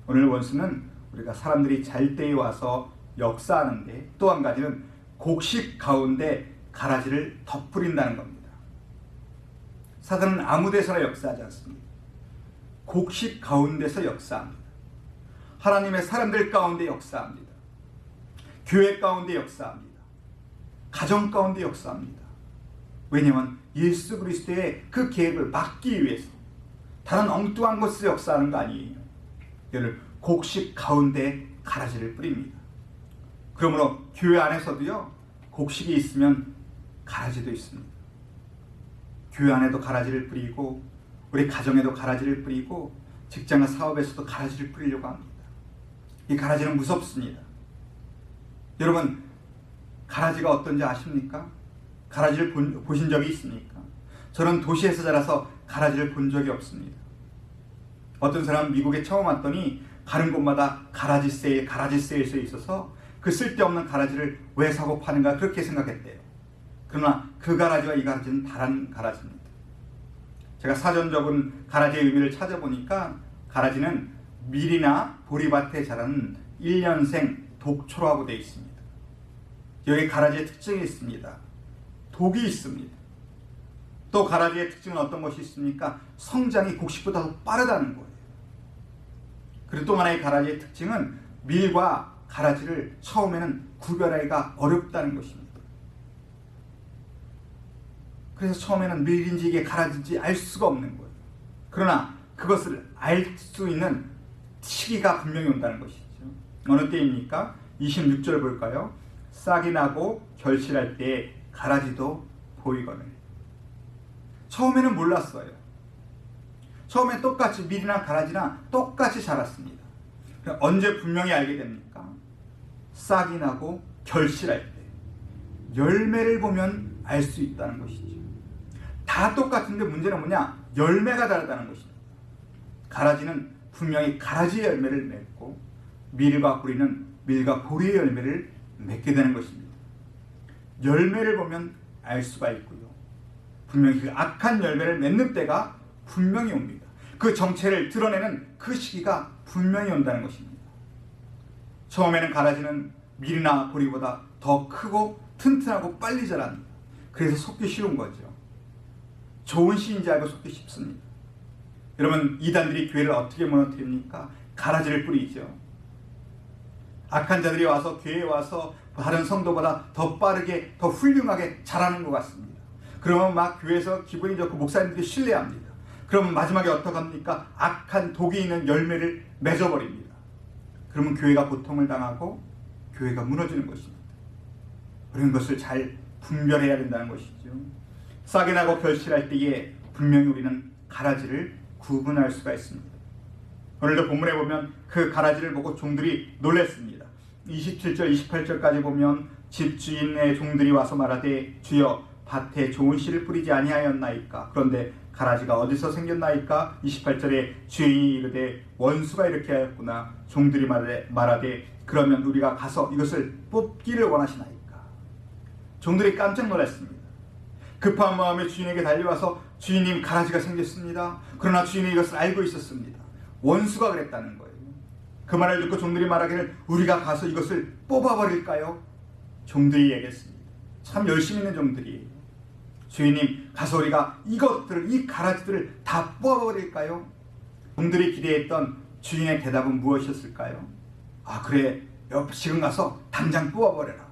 오늘 원수는 우리가 사람들이 잘 때에 와서 역사하는데 또 한 가지는 곡식 가운데 가라지를 덧뿌린다는 겁니다. 사단은 아무 데서나 역사하지 않습니다. 곡식 가운데서 역사합니다. 하나님의 사람들 가운데 역사합니다. 교회 가운데 역사합니다. 가정 가운데 역사합니다. 왜냐하면 예수 그리스도의 그 계획을 막기 위해서 다른 엉뚱한 것을 역사하는 거 아니에요. 이를 곡식 가운데 가라지를 뿌립니다. 그러므로 교회 안에서도요, 곡식이 있으면 가라지도 있습니다. 교회 안에도 가라지를 뿌리고 우리 가정에도 가라지를 뿌리고 직장과 사업에서도 가라지를 뿌리려고 합니다. 이 가라지는 무섭습니다. 여러분, 가라지가 어떤지 아십니까? 가라지를 보신 적이 있습니까? 저는 도시에서 자라서 가라지를 본 적이 없습니다. 어떤 사람은 미국에 처음 왔더니 가는 곳마다 가라지 세일에 있어서 그 쓸데없는 가라지를 왜 사고 파는가 그렇게 생각했대요. 그러나 그 가라지와 이 가라지는 다른 가라지입니다. 제가 사전 적은 가라지의 의미를 찾아보니까 가라지는 밀이나 보리밭에 자라는 1년생 독초라고 되어 있습니다. 여기 가라지의 특징이 있습니다. 독이 있습니다. 또 가라지의 특징은 어떤 것이 있습니까? 성장이 곡식보다 더 빠르다는 거예요. 그리고 또 하나의 가라지의 특징은 밀과 가라지를 처음에는 구별하기가 어렵다는 것입니다. 그래서 처음에는 밀인지 이게 가라지인지 알 수가 없는 거예요. 그러나 그것을 알 수 있는 시기가 분명히 온다는 것이죠. 어느 때입니까? 26절 볼까요? 싹이 나고 결실할 때에 가라지도 보이거늘. 처음에는 몰랐어요. 처음에 똑같이 밀이나 가라지나 똑같이 자랐습니다. 언제 분명히 알게 됩니까? 싹이 나고 결실할 때, 열매를 보면 알 수 있다는 것이죠. 다 똑같은데 문제는 뭐냐? 열매가 다르다는 것입니다. 가라지는 분명히 가라지의 열매를 맺고 밀과 보리는 밀과 보리의 열매를 맺게 되는 것입니다. 열매를 보면 알 수가 있고요. 분명히 그 악한 열매를 맺는 때가 분명히 옵니다. 그 정체를 드러내는 그 시기가 분명히 온다는 것입니다. 처음에는 가라지는 밀이나 보리보다 더 크고 튼튼하고 빨리 자랍니다. 그래서 속기 쉬운 거죠. 좋은 시인지 알고 속기 쉽습니다. 여러분, 이단들이 교회를 어떻게 무너뜨립니까? 가라지를 뿌리죠. 악한 자들이 와서 교회에 와서 다른 성도보다 더 빠르게 더 훌륭하게 자라는 것 같습니다. 그러면 막 교회에서 기분이 좋고 목사님들이 신뢰합니다. 그러면 마지막에 어떡합니까? 악한 독이 있는 열매를 맺어버립니다. 그러면 교회가 고통을 당하고 교회가 무너지는 것입니다. 그런 것을 잘 분별해야 된다는 것이죠. 싹이 나고 결실할 때에 분명히 우리는 가라지를 구분할 수가 있습니다. 오늘도 본문에 보면 그 가라지를 보고 종들이 놀랐습니다. 27절 28절까지 보면 집주인의 종들이 와서 말하되 주여 밭에 좋은 씨를 뿌리지 아니하였나이까? 그런데 가라지가 어디서 생겼나이까? 28절에 주인이 이르되 원수가 이렇게 하였구나. 종들이 말하되 그러면 우리가 가서 이것을 뽑기를 원하시나이까? 종들이 깜짝 놀랐습니다. 급한 마음에 주인에게 달려와서 주인님, 가라지가 생겼습니다. 그러나 주인이 이것을 알고 있었습니다. 원수가 그랬다는 거예요. 그 말을 듣고 종들이 말하기를 우리가 가서 이것을 뽑아버릴까요? 종들이 얘기했습니다. 참 열심히 있는 종들이에요. 주인님, 가서 우리가 이것들을, 이 가라지들을 다 뽑아버릴까요? 종들이 기대했던 주인의 대답은 무엇이었을까요? 아, 그래, 지금 가서 당장 뽑아버려라.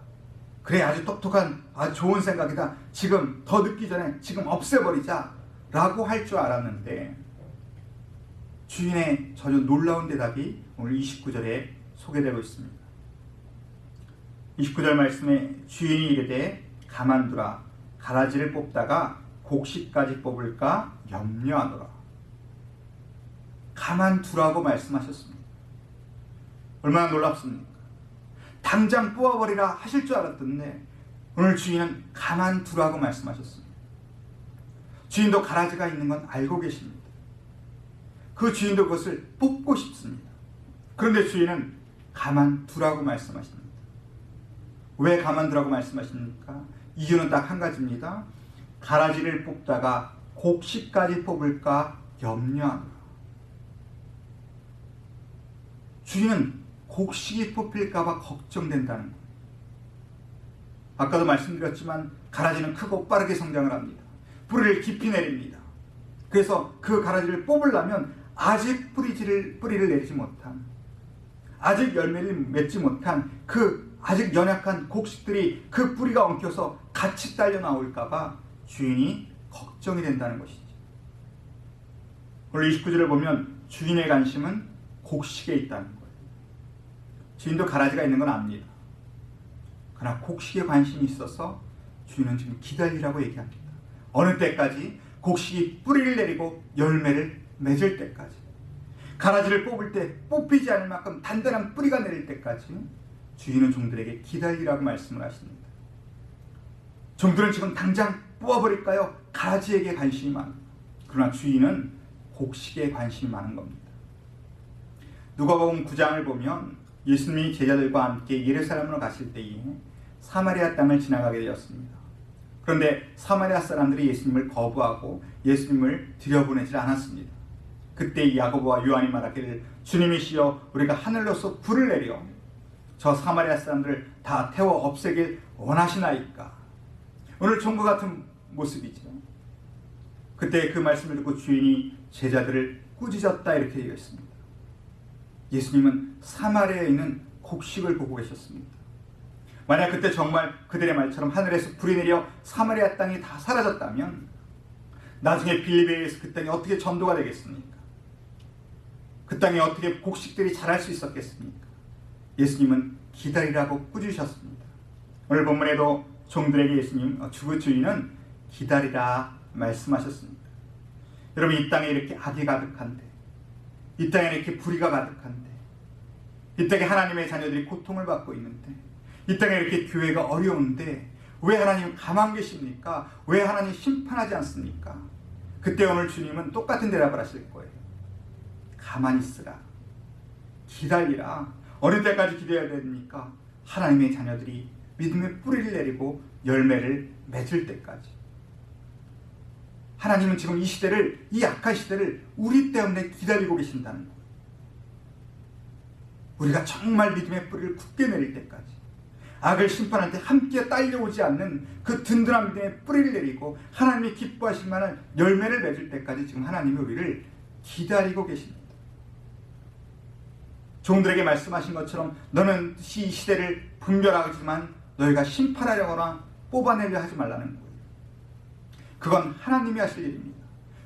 그래, 아주 똑똑한 아주 좋은 생각이다. 지금 더 늦기 전에 지금 없애버리자 라고 할 줄 알았는데 주인의 전혀 놀라운 대답이 오늘 29절에 소개되고 있습니다. 29절 말씀에 주인이 이르되 가만두라. 가라지를 뽑다가 곡식까지 뽑을까 염려하노라. 가만두라고 말씀하셨습니다. 얼마나 놀랍습니까? 당장 뽑아버리라 하실 줄 알았던데 오늘 주인은 가만두라고 말씀하셨습니다. 주인도 가라지가 있는 건 알고 계십니다. 그 주인도 그것을 뽑고 싶습니다. 그런데 주인은 가만두라고 말씀하십니다. 왜 가만두라고 말씀하십니까? 이유는 딱 한 가지입니다. 가라지를 뽑다가 곡식까지 뽑을까 염려하노라. 주인은 곡식이 뽑힐까봐 걱정된다는 거예요. 아까도 말씀드렸지만 가라지는 크고 빠르게 성장을 합니다. 뿌리를 깊이 내립니다. 그래서 그 가라지를 뽑으려면 아직 뿌리를 내리지 못한, 아직 열매를 맺지 못한 그 아직 연약한 곡식들이 그 뿌리가 엉켜서 같이 딸려 나올까봐 주인이 걱정이 된다는 것이죠. 오늘 29절을 보면 주인의 관심은 곡식에 있다는 거예요. 주인도 가라지가 있는 건 압니다. 그러나 곡식에 관심이 있어서 주인은 지금 기다리라고 얘기합니다. 어느 때까지? 곡식이 뿌리를 내리고 열매를 맺을 때까지. 가라지를 뽑을 때 뽑히지 않을 만큼 단단한 뿌리가 내릴 때까지 주인은 종들에게 기다리라고 말씀을 하십니다. 종들은 지금 당장 뽑아버릴까요? 가라지에게 관심이 많습니다. 그러나 주인은 곡식에 관심이 많은 겁니다. 누가복음 9장을 보면 예수님이 제자들과 함께 예루살렘으로 가실 때에 사마리아 땅을 지나가게 되었습니다. 그런데 사마리아 사람들이 예수님을 거부하고 예수님을 들여보내지 않았습니다. 그때 야고보와 요한이 말하기를 주님이시여 우리가 하늘로서 불을 내려 저 사마리아 사람들을 다 태워 없애길 원하시나이까. 오늘 종과 같은 모습이죠. 그때 그 말씀을 듣고 주인이 제자들을 꾸짖었다 이렇게 얘기했습니다. 예수님은 사마리아에 있는 곡식을 보고 계셨습니다. 만약 그때 정말 그들의 말처럼 하늘에서 불이 내려 사마리아 땅이 다 사라졌다면 나중에 빌립에 의해서 그 땅이 어떻게 전도가 되겠습니까? 그 땅에 어떻게 곡식들이 자랄 수 있었겠습니까? 예수님은 기다리라고 꾸짖으셨습니다. 오늘 본문에도 종들에게 예수님 주인은 기다리라 말씀하셨습니다. 여러분, 이 땅에 이렇게 악이 가득한데, 이 땅에 이렇게 불의가 가득한데, 이 땅에 하나님의 자녀들이 고통을 받고 있는데, 이 땅에 이렇게 교회가 어려운데 왜 하나님 가만 계십니까? 왜 하나님 심판하지 않습니까? 그때 오늘 주님은 똑같은 대답을 하실 거예요. 가만히 있으라. 기다리라. 어느 때까지 기다려야 됩니까? 하나님의 자녀들이 믿음의 뿌리를 내리고 열매를 맺을 때까지. 하나님은 지금 이 시대를, 이 악한 시대를 우리 때문에 기다리고 계신다는 거예요. 우리가 정말 믿음의 뿌리를 굳게 내릴 때까지, 악을 심판할 때 함께 딸려오지 않는 그 든든한 믿음의 뿌리를 내리고 하나님이 기뻐하실 만한 열매를 맺을 때까지 지금 하나님이 우리를 기다리고 계십니다. 종들에게 말씀하신 것처럼 너는 이 시대를 분별하지만 너희가 심판하려거나 뽑아내려 하지 말라는 거예요. 그건 하나님이 하실 일입니다.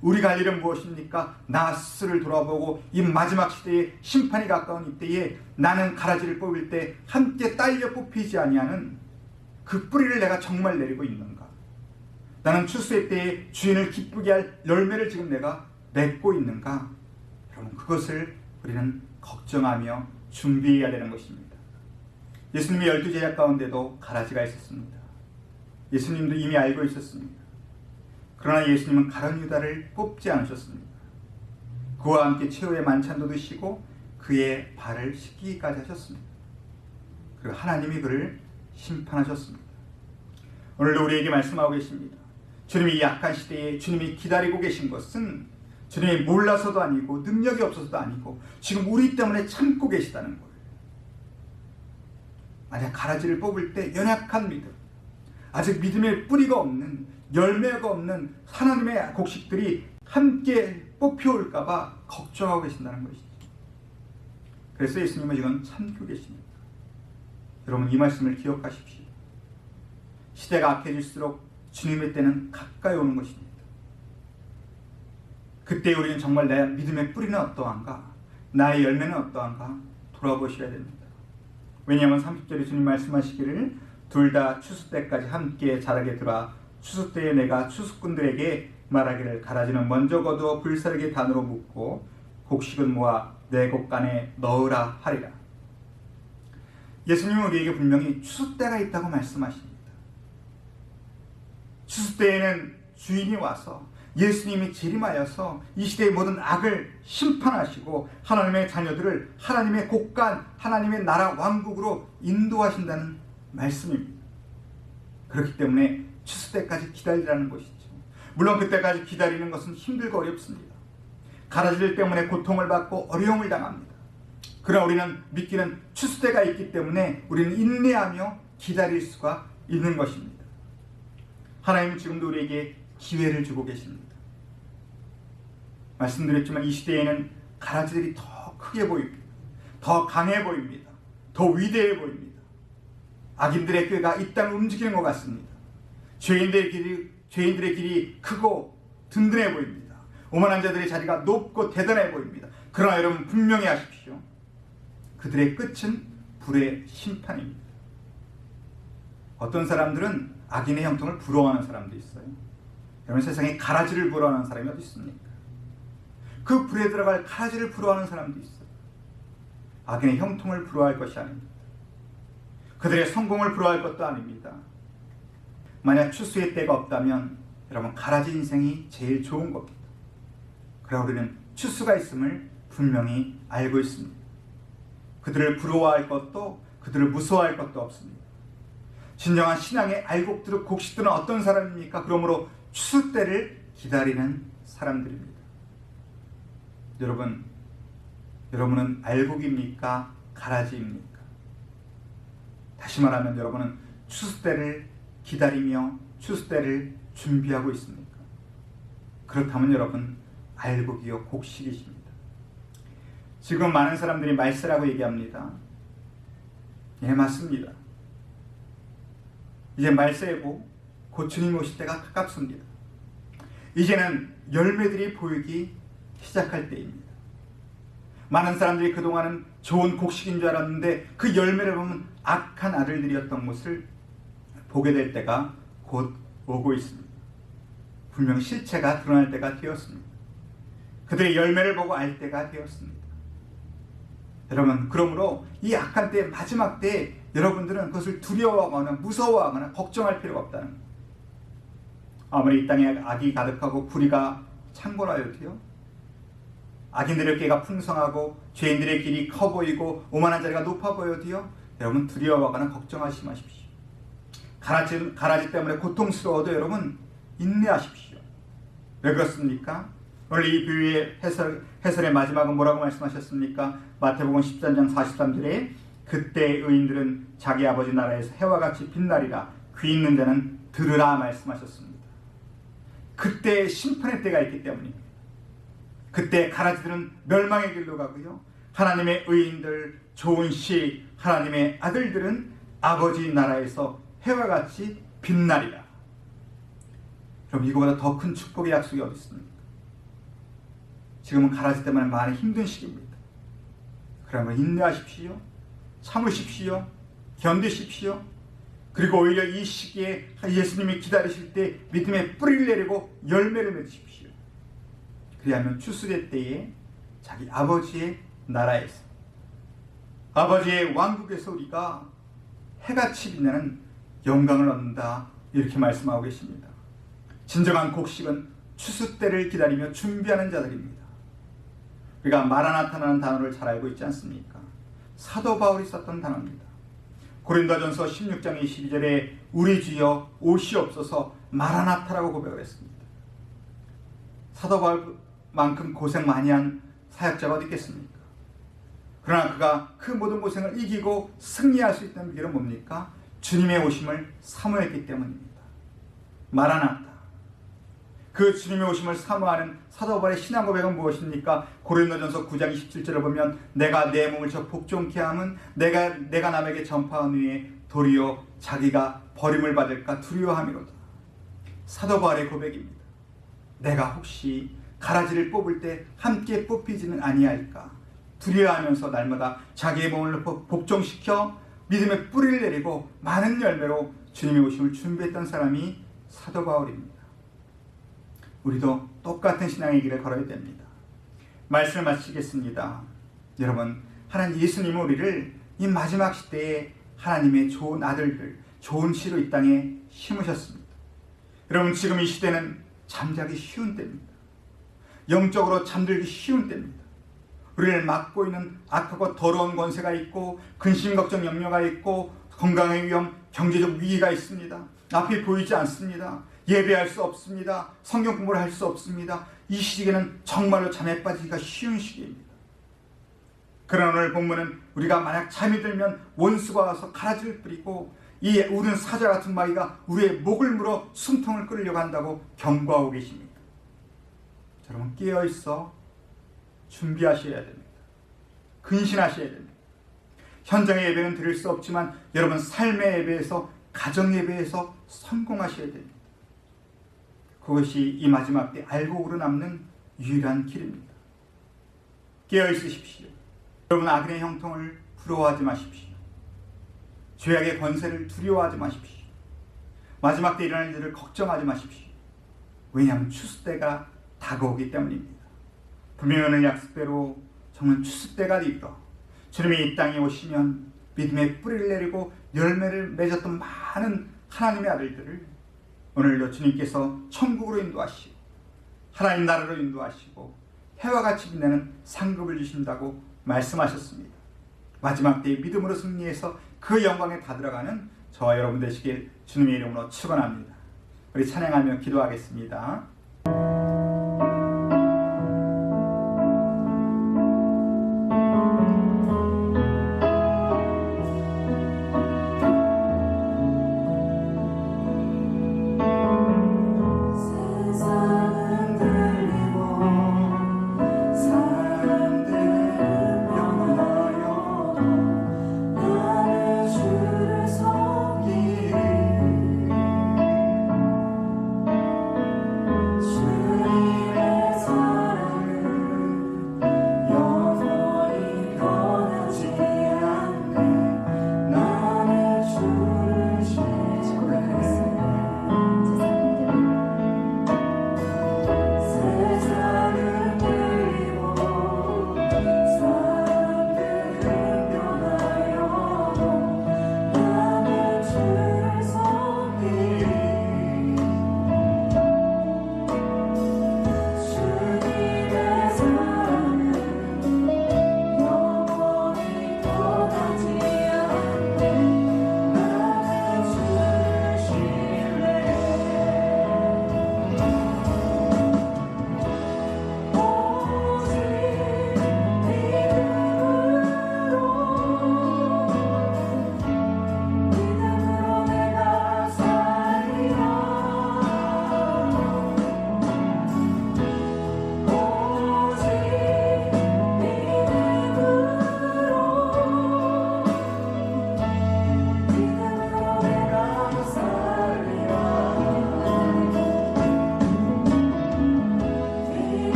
우리가 할 일은 무엇입니까? 나 스스로를 돌아보고 이 마지막 시대에 심판이 가까운 이때에 나는 가라지를 뽑을 때 함께 딸려 뽑히지 아니하는 그 뿌리를 내가 정말 내리고 있는가? 나는 추수의 때에 주인을 기쁘게 할 열매를 지금 내가 맺고 있는가? 여러분, 그것을 우리는 걱정하며 준비해야 되는 것입니다. 예수님의 12제자 가운데도 가라지가 있었습니다. 예수님도 이미 알고 있었습니다. 그러나 예수님은 가룟 유다를 뽑지 않으셨습니다. 그와 함께 최후의 만찬도 드시고 그의 발을 씻기기까지 하셨습니다. 그리고 하나님이 그를 심판하셨습니다. 오늘도 우리에게 말씀하고 계십니다. 주님이 이 약한 시대에 주님이 기다리고 계신 것은 주님이 몰라서도 아니고 능력이 없어서도 아니고 지금 우리 때문에 참고 계시다는 거예요. 만약 가라지를 뽑을 때 연약한 믿음, 아직 믿음의 뿌리가 없는, 열매가 없는 하나님의 곡식들이 함께 뽑혀올까봐 걱정하고 계신다는 것이죠. 그래서 예수님은 지금 참고 계십니다. 여러분, 이 말씀을 기억하십시오. 시대가 악해질수록 주님의 때는 가까이 오는 것입니다. 그때 우리는 정말 내 믿음의 뿌리는 어떠한가, 나의 열매는 어떠한가 돌아보셔야 됩니다. 왜냐하면 30절에 주님 말씀하시기를 둘 다 추수 때까지 함께 자라게 두라. 추수 때에 내가 추수꾼들에게 말하기를 가라지는 먼저 거두어 불사르게 단으로 묶고 곡식은 모아 내 곡간에 넣으라 하리라. 예수님은 우리에게 분명히 추수 때가 있다고 말씀하십니다. 추수 때에는 주인이 와서 예수님이 재림하여서 이 시대의 모든 악을 심판하시고 하나님의 자녀들을 하나님의 곡간, 하나님의 나라 왕국으로 인도하신다는 말씀입니다. 그렇기 때문에 추수 때까지 기다리라는 것이죠. 물론 그때까지 기다리는 것은 힘들고 어렵습니다. 가라지들 때문에 고통을 받고 어려움을 당합니다. 그러나 우리는 믿기는 추수 때가 있기 때문에 우리는 인내하며 기다릴 수가 있는 것입니다. 하나님은 지금도 우리에게 기회를 주고 계십니다. 말씀드렸지만 이 시대에는 가라지들이 더 크게 보입니다. 더 강해 보입니다. 더 위대해 보입니다. 악인들의 꾀가 이 땅을 움직이는 것 같습니다. 죄인들의 길이 죄인들의 길이 크고 든든해 보입니다. 오만한 자들의 자리가 높고 대단해 보입니다. 그러나 여러분 분명히 아십시오. 그들의 끝은 불의 심판입니다. 어떤 사람들은 악인의 형통을 부러워하는 사람도 있어요. 여러분 세상에 가라지를 부러워하는 사람이 어디 있습니까? 그 불에 들어갈 가라지를 부러워하는 사람도 있어요. 악인의 형통을 부러워할 것이 아닙니다. 그들의 성공을 부러워할 것도 아닙니다. 만약 추수의 때가 없다면 여러분 가라지 인생이 제일 좋은 겁니다. 그러나 우리는 추수가 있음을 분명히 알고 있습니다. 그들을 부러워할 것도 그들을 무서워할 것도 없습니다. 진정한 신앙의 알곡들은 곡식들은 어떤 사람입니까? 그러므로 추수 때를 기다리는 사람들입니다. 여러분은 알곡입니까? 가라지입니까? 다시 말하면 여러분은 추수 때를 기다리며 추수 때를 준비하고 있습니까? 그렇다면 여러분 알곡이요 곡식이십니다. 지금 많은 사람들이 말세라고 얘기합니다. 예, 맞습니다. 이제 말세이고 곧 주님 오실 때가 가깝습니다. 이제는 열매들이 보이기 시작할 때입니다. 많은 사람들이 그동안은 좋은 곡식인 줄 알았는데 그 열매를 보면 악한 아들들이었던 것을 보게 될 때가 곧 오고 있습니다. 분명 실체가 드러날 때가 되었습니다. 그들의 열매를 보고 알 때가 되었습니다. 여러분, 그러므로 이 악한 때의 마지막 때에 여러분들은 그것을 두려워하거나 무서워하거나 걱정할 필요가 없다는 거예요. 아무리 이 땅에 악이 가득하고 불의가 창궐하여도요, 악인들의 어깨가 풍성하고 죄인들의 길이 커 보이고 오만한 자리가 높아 보여도요, 여러분 두려워하거나 걱정하지 마십시오. 가라지 때문에 고통스러워도 여러분 인내하십시오. 왜 그렇습니까? 오늘 이 비유의 해설의 마지막은 뭐라고 말씀하셨습니까? 마태복음 13장 43절에 그때 의인들은 자기 아버지 나라에서 해와 같이 빛나리라. 귀 있는 자는 들으라 말씀하셨습니다. 그때 심판의 때가 있기 때문입니다. 그때 가라지들은 멸망의 길로 가고요, 하나님의 의인들, 좋은 시, 하나님의 아들들은 아버지 나라에서 해와 같이 빛나리라. 그럼 이거보다 더 큰 축복의 약속이 어디 있습니까? 지금은 가라지 때문에 많이 힘든 시기입니다. 그러면 인내하십시오. 참으십시오. 견디십시오. 그리고 오히려 이 시기에 예수님이 기다리실 때 믿음의 뿌리를 내리고 열매를 맺으십시오. 그리하면 추수의 때에 자기 아버지의 나라에서, 아버지의 왕국에서 우리가 해같이 빛나는 영광을 얻는다, 이렇게 말씀하고 계십니다. 진정한 곡식은 추수 때를 기다리며 준비하는 자들입니다. 우리가 마라나타라는 단어를 잘 알고 있지 않습니까? 사도 바울이 썼던 단어입니다. 고린도전서 16장 22절에 우리 주여 오시옵소서 마라나타라고 고백을 했습니다. 사도 바울만큼 고생 많이 한 사역자가 어디 있겠습니까? 그러나 그가 그 모든 고생을 이기고 승리할 수 있다는 비결은 뭡니까? 주님의 오심을 사모했기 때문입니다. 마라나타. 그 주님의 오심을 사모하는 사도 바울의 신앙 고백은 무엇입니까? 고린도전서 9장 27절을 보면 내가 내 몸을 저 복종케 함은 내가 남에게 전파한 후에 도리어 자기가 버림을 받을까 두려워함이로다. 사도 바울의 고백입니다. 내가 혹시 가라지를 뽑을 때 함께 뽑히지는 아니할까 두려워하면서 날마다 자기의 몸을 복종시켜 믿음의 뿌리를 내리고 많은 열매로 주님의 오심을 준비했던 사람이 사도 바울입니다. 우리도 똑같은 신앙의 길을 걸어야 됩니다. 말씀을 마치겠습니다. 여러분, 하나님 예수님은 우리를 이 마지막 시대에 하나님의 좋은 아들들, 좋은 씨로 이 땅에 심으셨습니다. 여러분, 지금 이 시대는 잠자기 쉬운 때입니다. 영적으로 잠들기 쉬운 때입니다. 우리를 막고 있는 악하고 더러운 권세가 있고 근심 걱정 염려가 있고 건강의 위험, 경제적 위기가 있습니다. 앞이 보이지 않습니다. 예배할 수 없습니다. 성경 공부를 할 수 없습니다. 이 시기에는 정말로 잠에 빠지기가 쉬운 시기입니다. 그러나 오늘 본문은 우리가 만약 잠이 들면 원수가 와서 가라지를 뿌리고 이 우는 사자 같은 마귀가 우리의 목을 물어 숨통을 끊으려고 한다고 경고하고 계십니다. 여러분, 깨어있어 준비하셔야 됩니다. 근신하셔야 됩니다. 현장의 예배는 드릴 수 없지만 여러분 삶의 예배에서, 가정 예배에서 성공하셔야 됩니다. 그것이 이 마지막 때 알곡으로 남는 유일한 길입니다. 깨어 있으십시오. 여러분, 악인의 형통을 부러워하지 마십시오. 죄악의 권세를 두려워하지 마십시오. 마지막 때 일어날 일을 걱정하지 마십시오. 왜냐하면 추수 때가 다가오기 때문입니다. 분명히 오늘 약속대로 정말 추수 때가 이르러 주님이 이 땅에 오시면 믿음의 뿌리를 내리고 열매를 맺었던 많은 하나님의 아들들을 오늘도 주님께서 천국으로 인도하시고 하나님 나라로 인도하시고 해와 같이 빛나는 상급을 주신다고 말씀하셨습니다. 마지막 때에 믿음으로 승리해서 그 영광에 다들어가는 저와 여러분 되시길 주님의 이름으로 축원합니다. 우리 찬양하며 기도하겠습니다.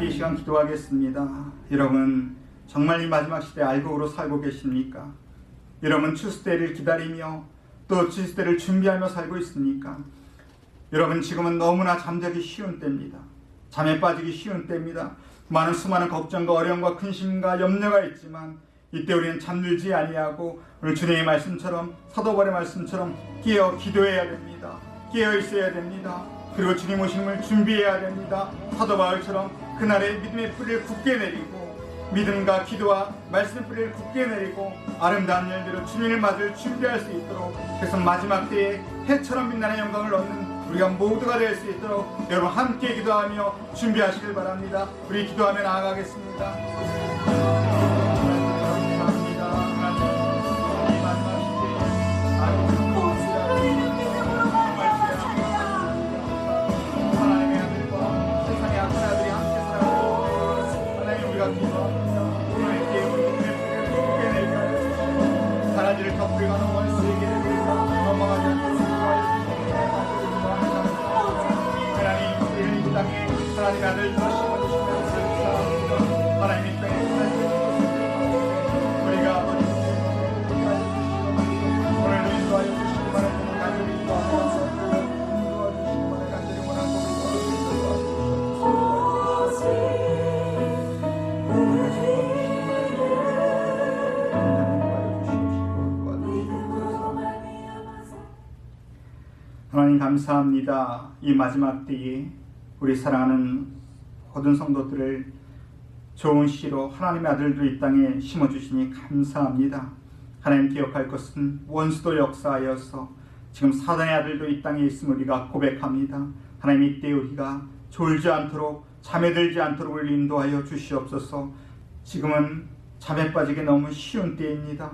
이 시간 기도하겠습니다. 여러분, 정말 이 마지막 시대 알곡으로 살고 계십니까? 여러분 추수 때를 기다리며 또 추수 때를 준비하며 살고 있습니까? 여러분 지금은 너무나 잠자기 쉬운 때입니다. 잠에 빠지기 쉬운 때입니다. 많은 수많은 걱정과 어려움과 근심과 염려가 있지만 이때 우리는 잠들지 아니하고 오늘 주님의 말씀처럼 사도 바울의 말씀처럼 깨어 기도해야 됩니다. 깨어 있어야 됩니다. 그리고 주님 오심을 준비해야 됩니다. 사도 바울처럼 그날의 믿음의 뿌리를 굳게 내리고 믿음과 기도와 말씀의 뿌리를 굳게 내리고 아름다운 열매로 주님을 맞을 준비할 수 있도록, 그래서 마지막 때에 해처럼 빛나는 영광을 얻는 우리가 모두가 될 수 있도록 여러분 함께 기도하며 준비하시길 바랍니다. 우리 기도하며 나아가겠습니다. 감사합니다. 하나님, 이 마지막 시대에 하나님의 아들과 세상의 악한 아들이 함께 살아가고 하나님 우리가 기도합니다. 오늘 우리 믿음의 뿌리를 굳게 내리게 하여 주시고 사라지를 덮으리가 넘어갈 수 있게 해주시고 넘어가지 않도록 인도하여 주시고 하나님 우리를 이 땅에 하나님의 아들 심어주시면서 사랑합니다. 하나님의 땅에 우리가 아버지 오늘도 인도하여 주시기 바랍니다. 간절히 인도하여 주시기 바랍니다. 간절히 원하고 하나님 감사합니다. 이 마지막 때에 우리 사랑하는 모든 성도들을 좋은 씨로 하나님의 아들들 이 땅에 심어주시니 감사합니다. 하나님 기억할 것은 원수도 역사하여서 지금 사단의 아들도 이 땅에 있음을 우리가 고백합니다. 하나님 이때 우리가 졸지 않도록 잠에 들지 않도록 우리를 인도하여 주시옵소서. 지금은 잠에 빠지기 너무 쉬운 때입니다.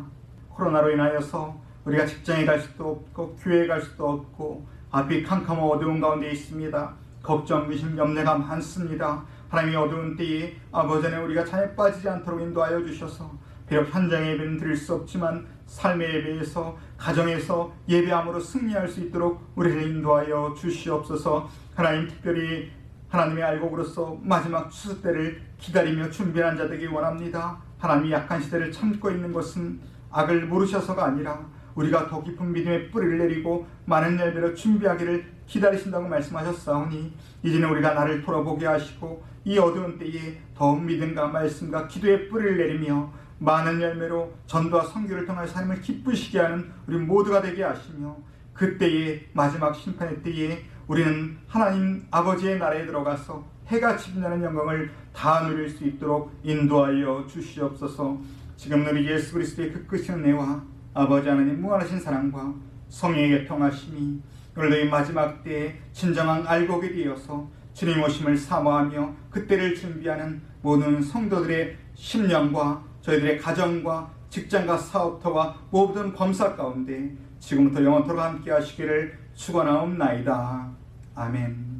코로나로 인하여서 우리가 직장에 갈 수도 없고 교회에 갈 수도 없고 앞이 캄캄하고 어두운 가운데 있습니다. 걱정, 의심, 염려가 많습니다. 하나님의 어두운 때에 아버지 안에 우리가 잠에 빠지지 않도록 인도하여 주셔서 비록 현장의 예배는 드릴 수 없지만 삶의 예배에서 가정에서 예배함으로 승리할 수 있도록 우리를 인도하여 주시옵소서. 하나님 특별히 하나님의 알곡으로서 마지막 추수 때를 기다리며 준비한 자 되기 원합니다. 하나님이 약한 시대를 참고 있는 것은 악을 모르셔서가 아니라 우리가 더 깊은 믿음의 뿌리를 내리고 많은 열매로 준비하기를 기다리신다고 말씀하셨사오니 이제는 우리가 나를 돌아보게 하시고 이 어두운 때에 더욱 믿음과 말씀과 기도의 뿌리를 내리며 많은 열매로 전도와 선교를 통하여 삶을 기쁘시게 하는 우리 모두가 되게 하시며 그때의 마지막 심판의 때에 우리는 하나님 아버지의 나라에 들어가서 해같이 빛나는 영광을 다 누릴 수 있도록 인도하여 주시옵소서. 지금 우리 예수 그리스도의 그 끝인 은혜와 아버지 하나님 무한하신 사랑과 성령의 교통하심이 오늘도 이 마지막 때에 진정한 알곡이 되어서 주님 오심을 사모하며 그때를 준비하는 모든 성도들의 심령과 저희들의 가정과 직장과 사업터와 모든 범사 가운데 지금부터 영원토록 함께 하시기를 축원하옵나이다. 아멘.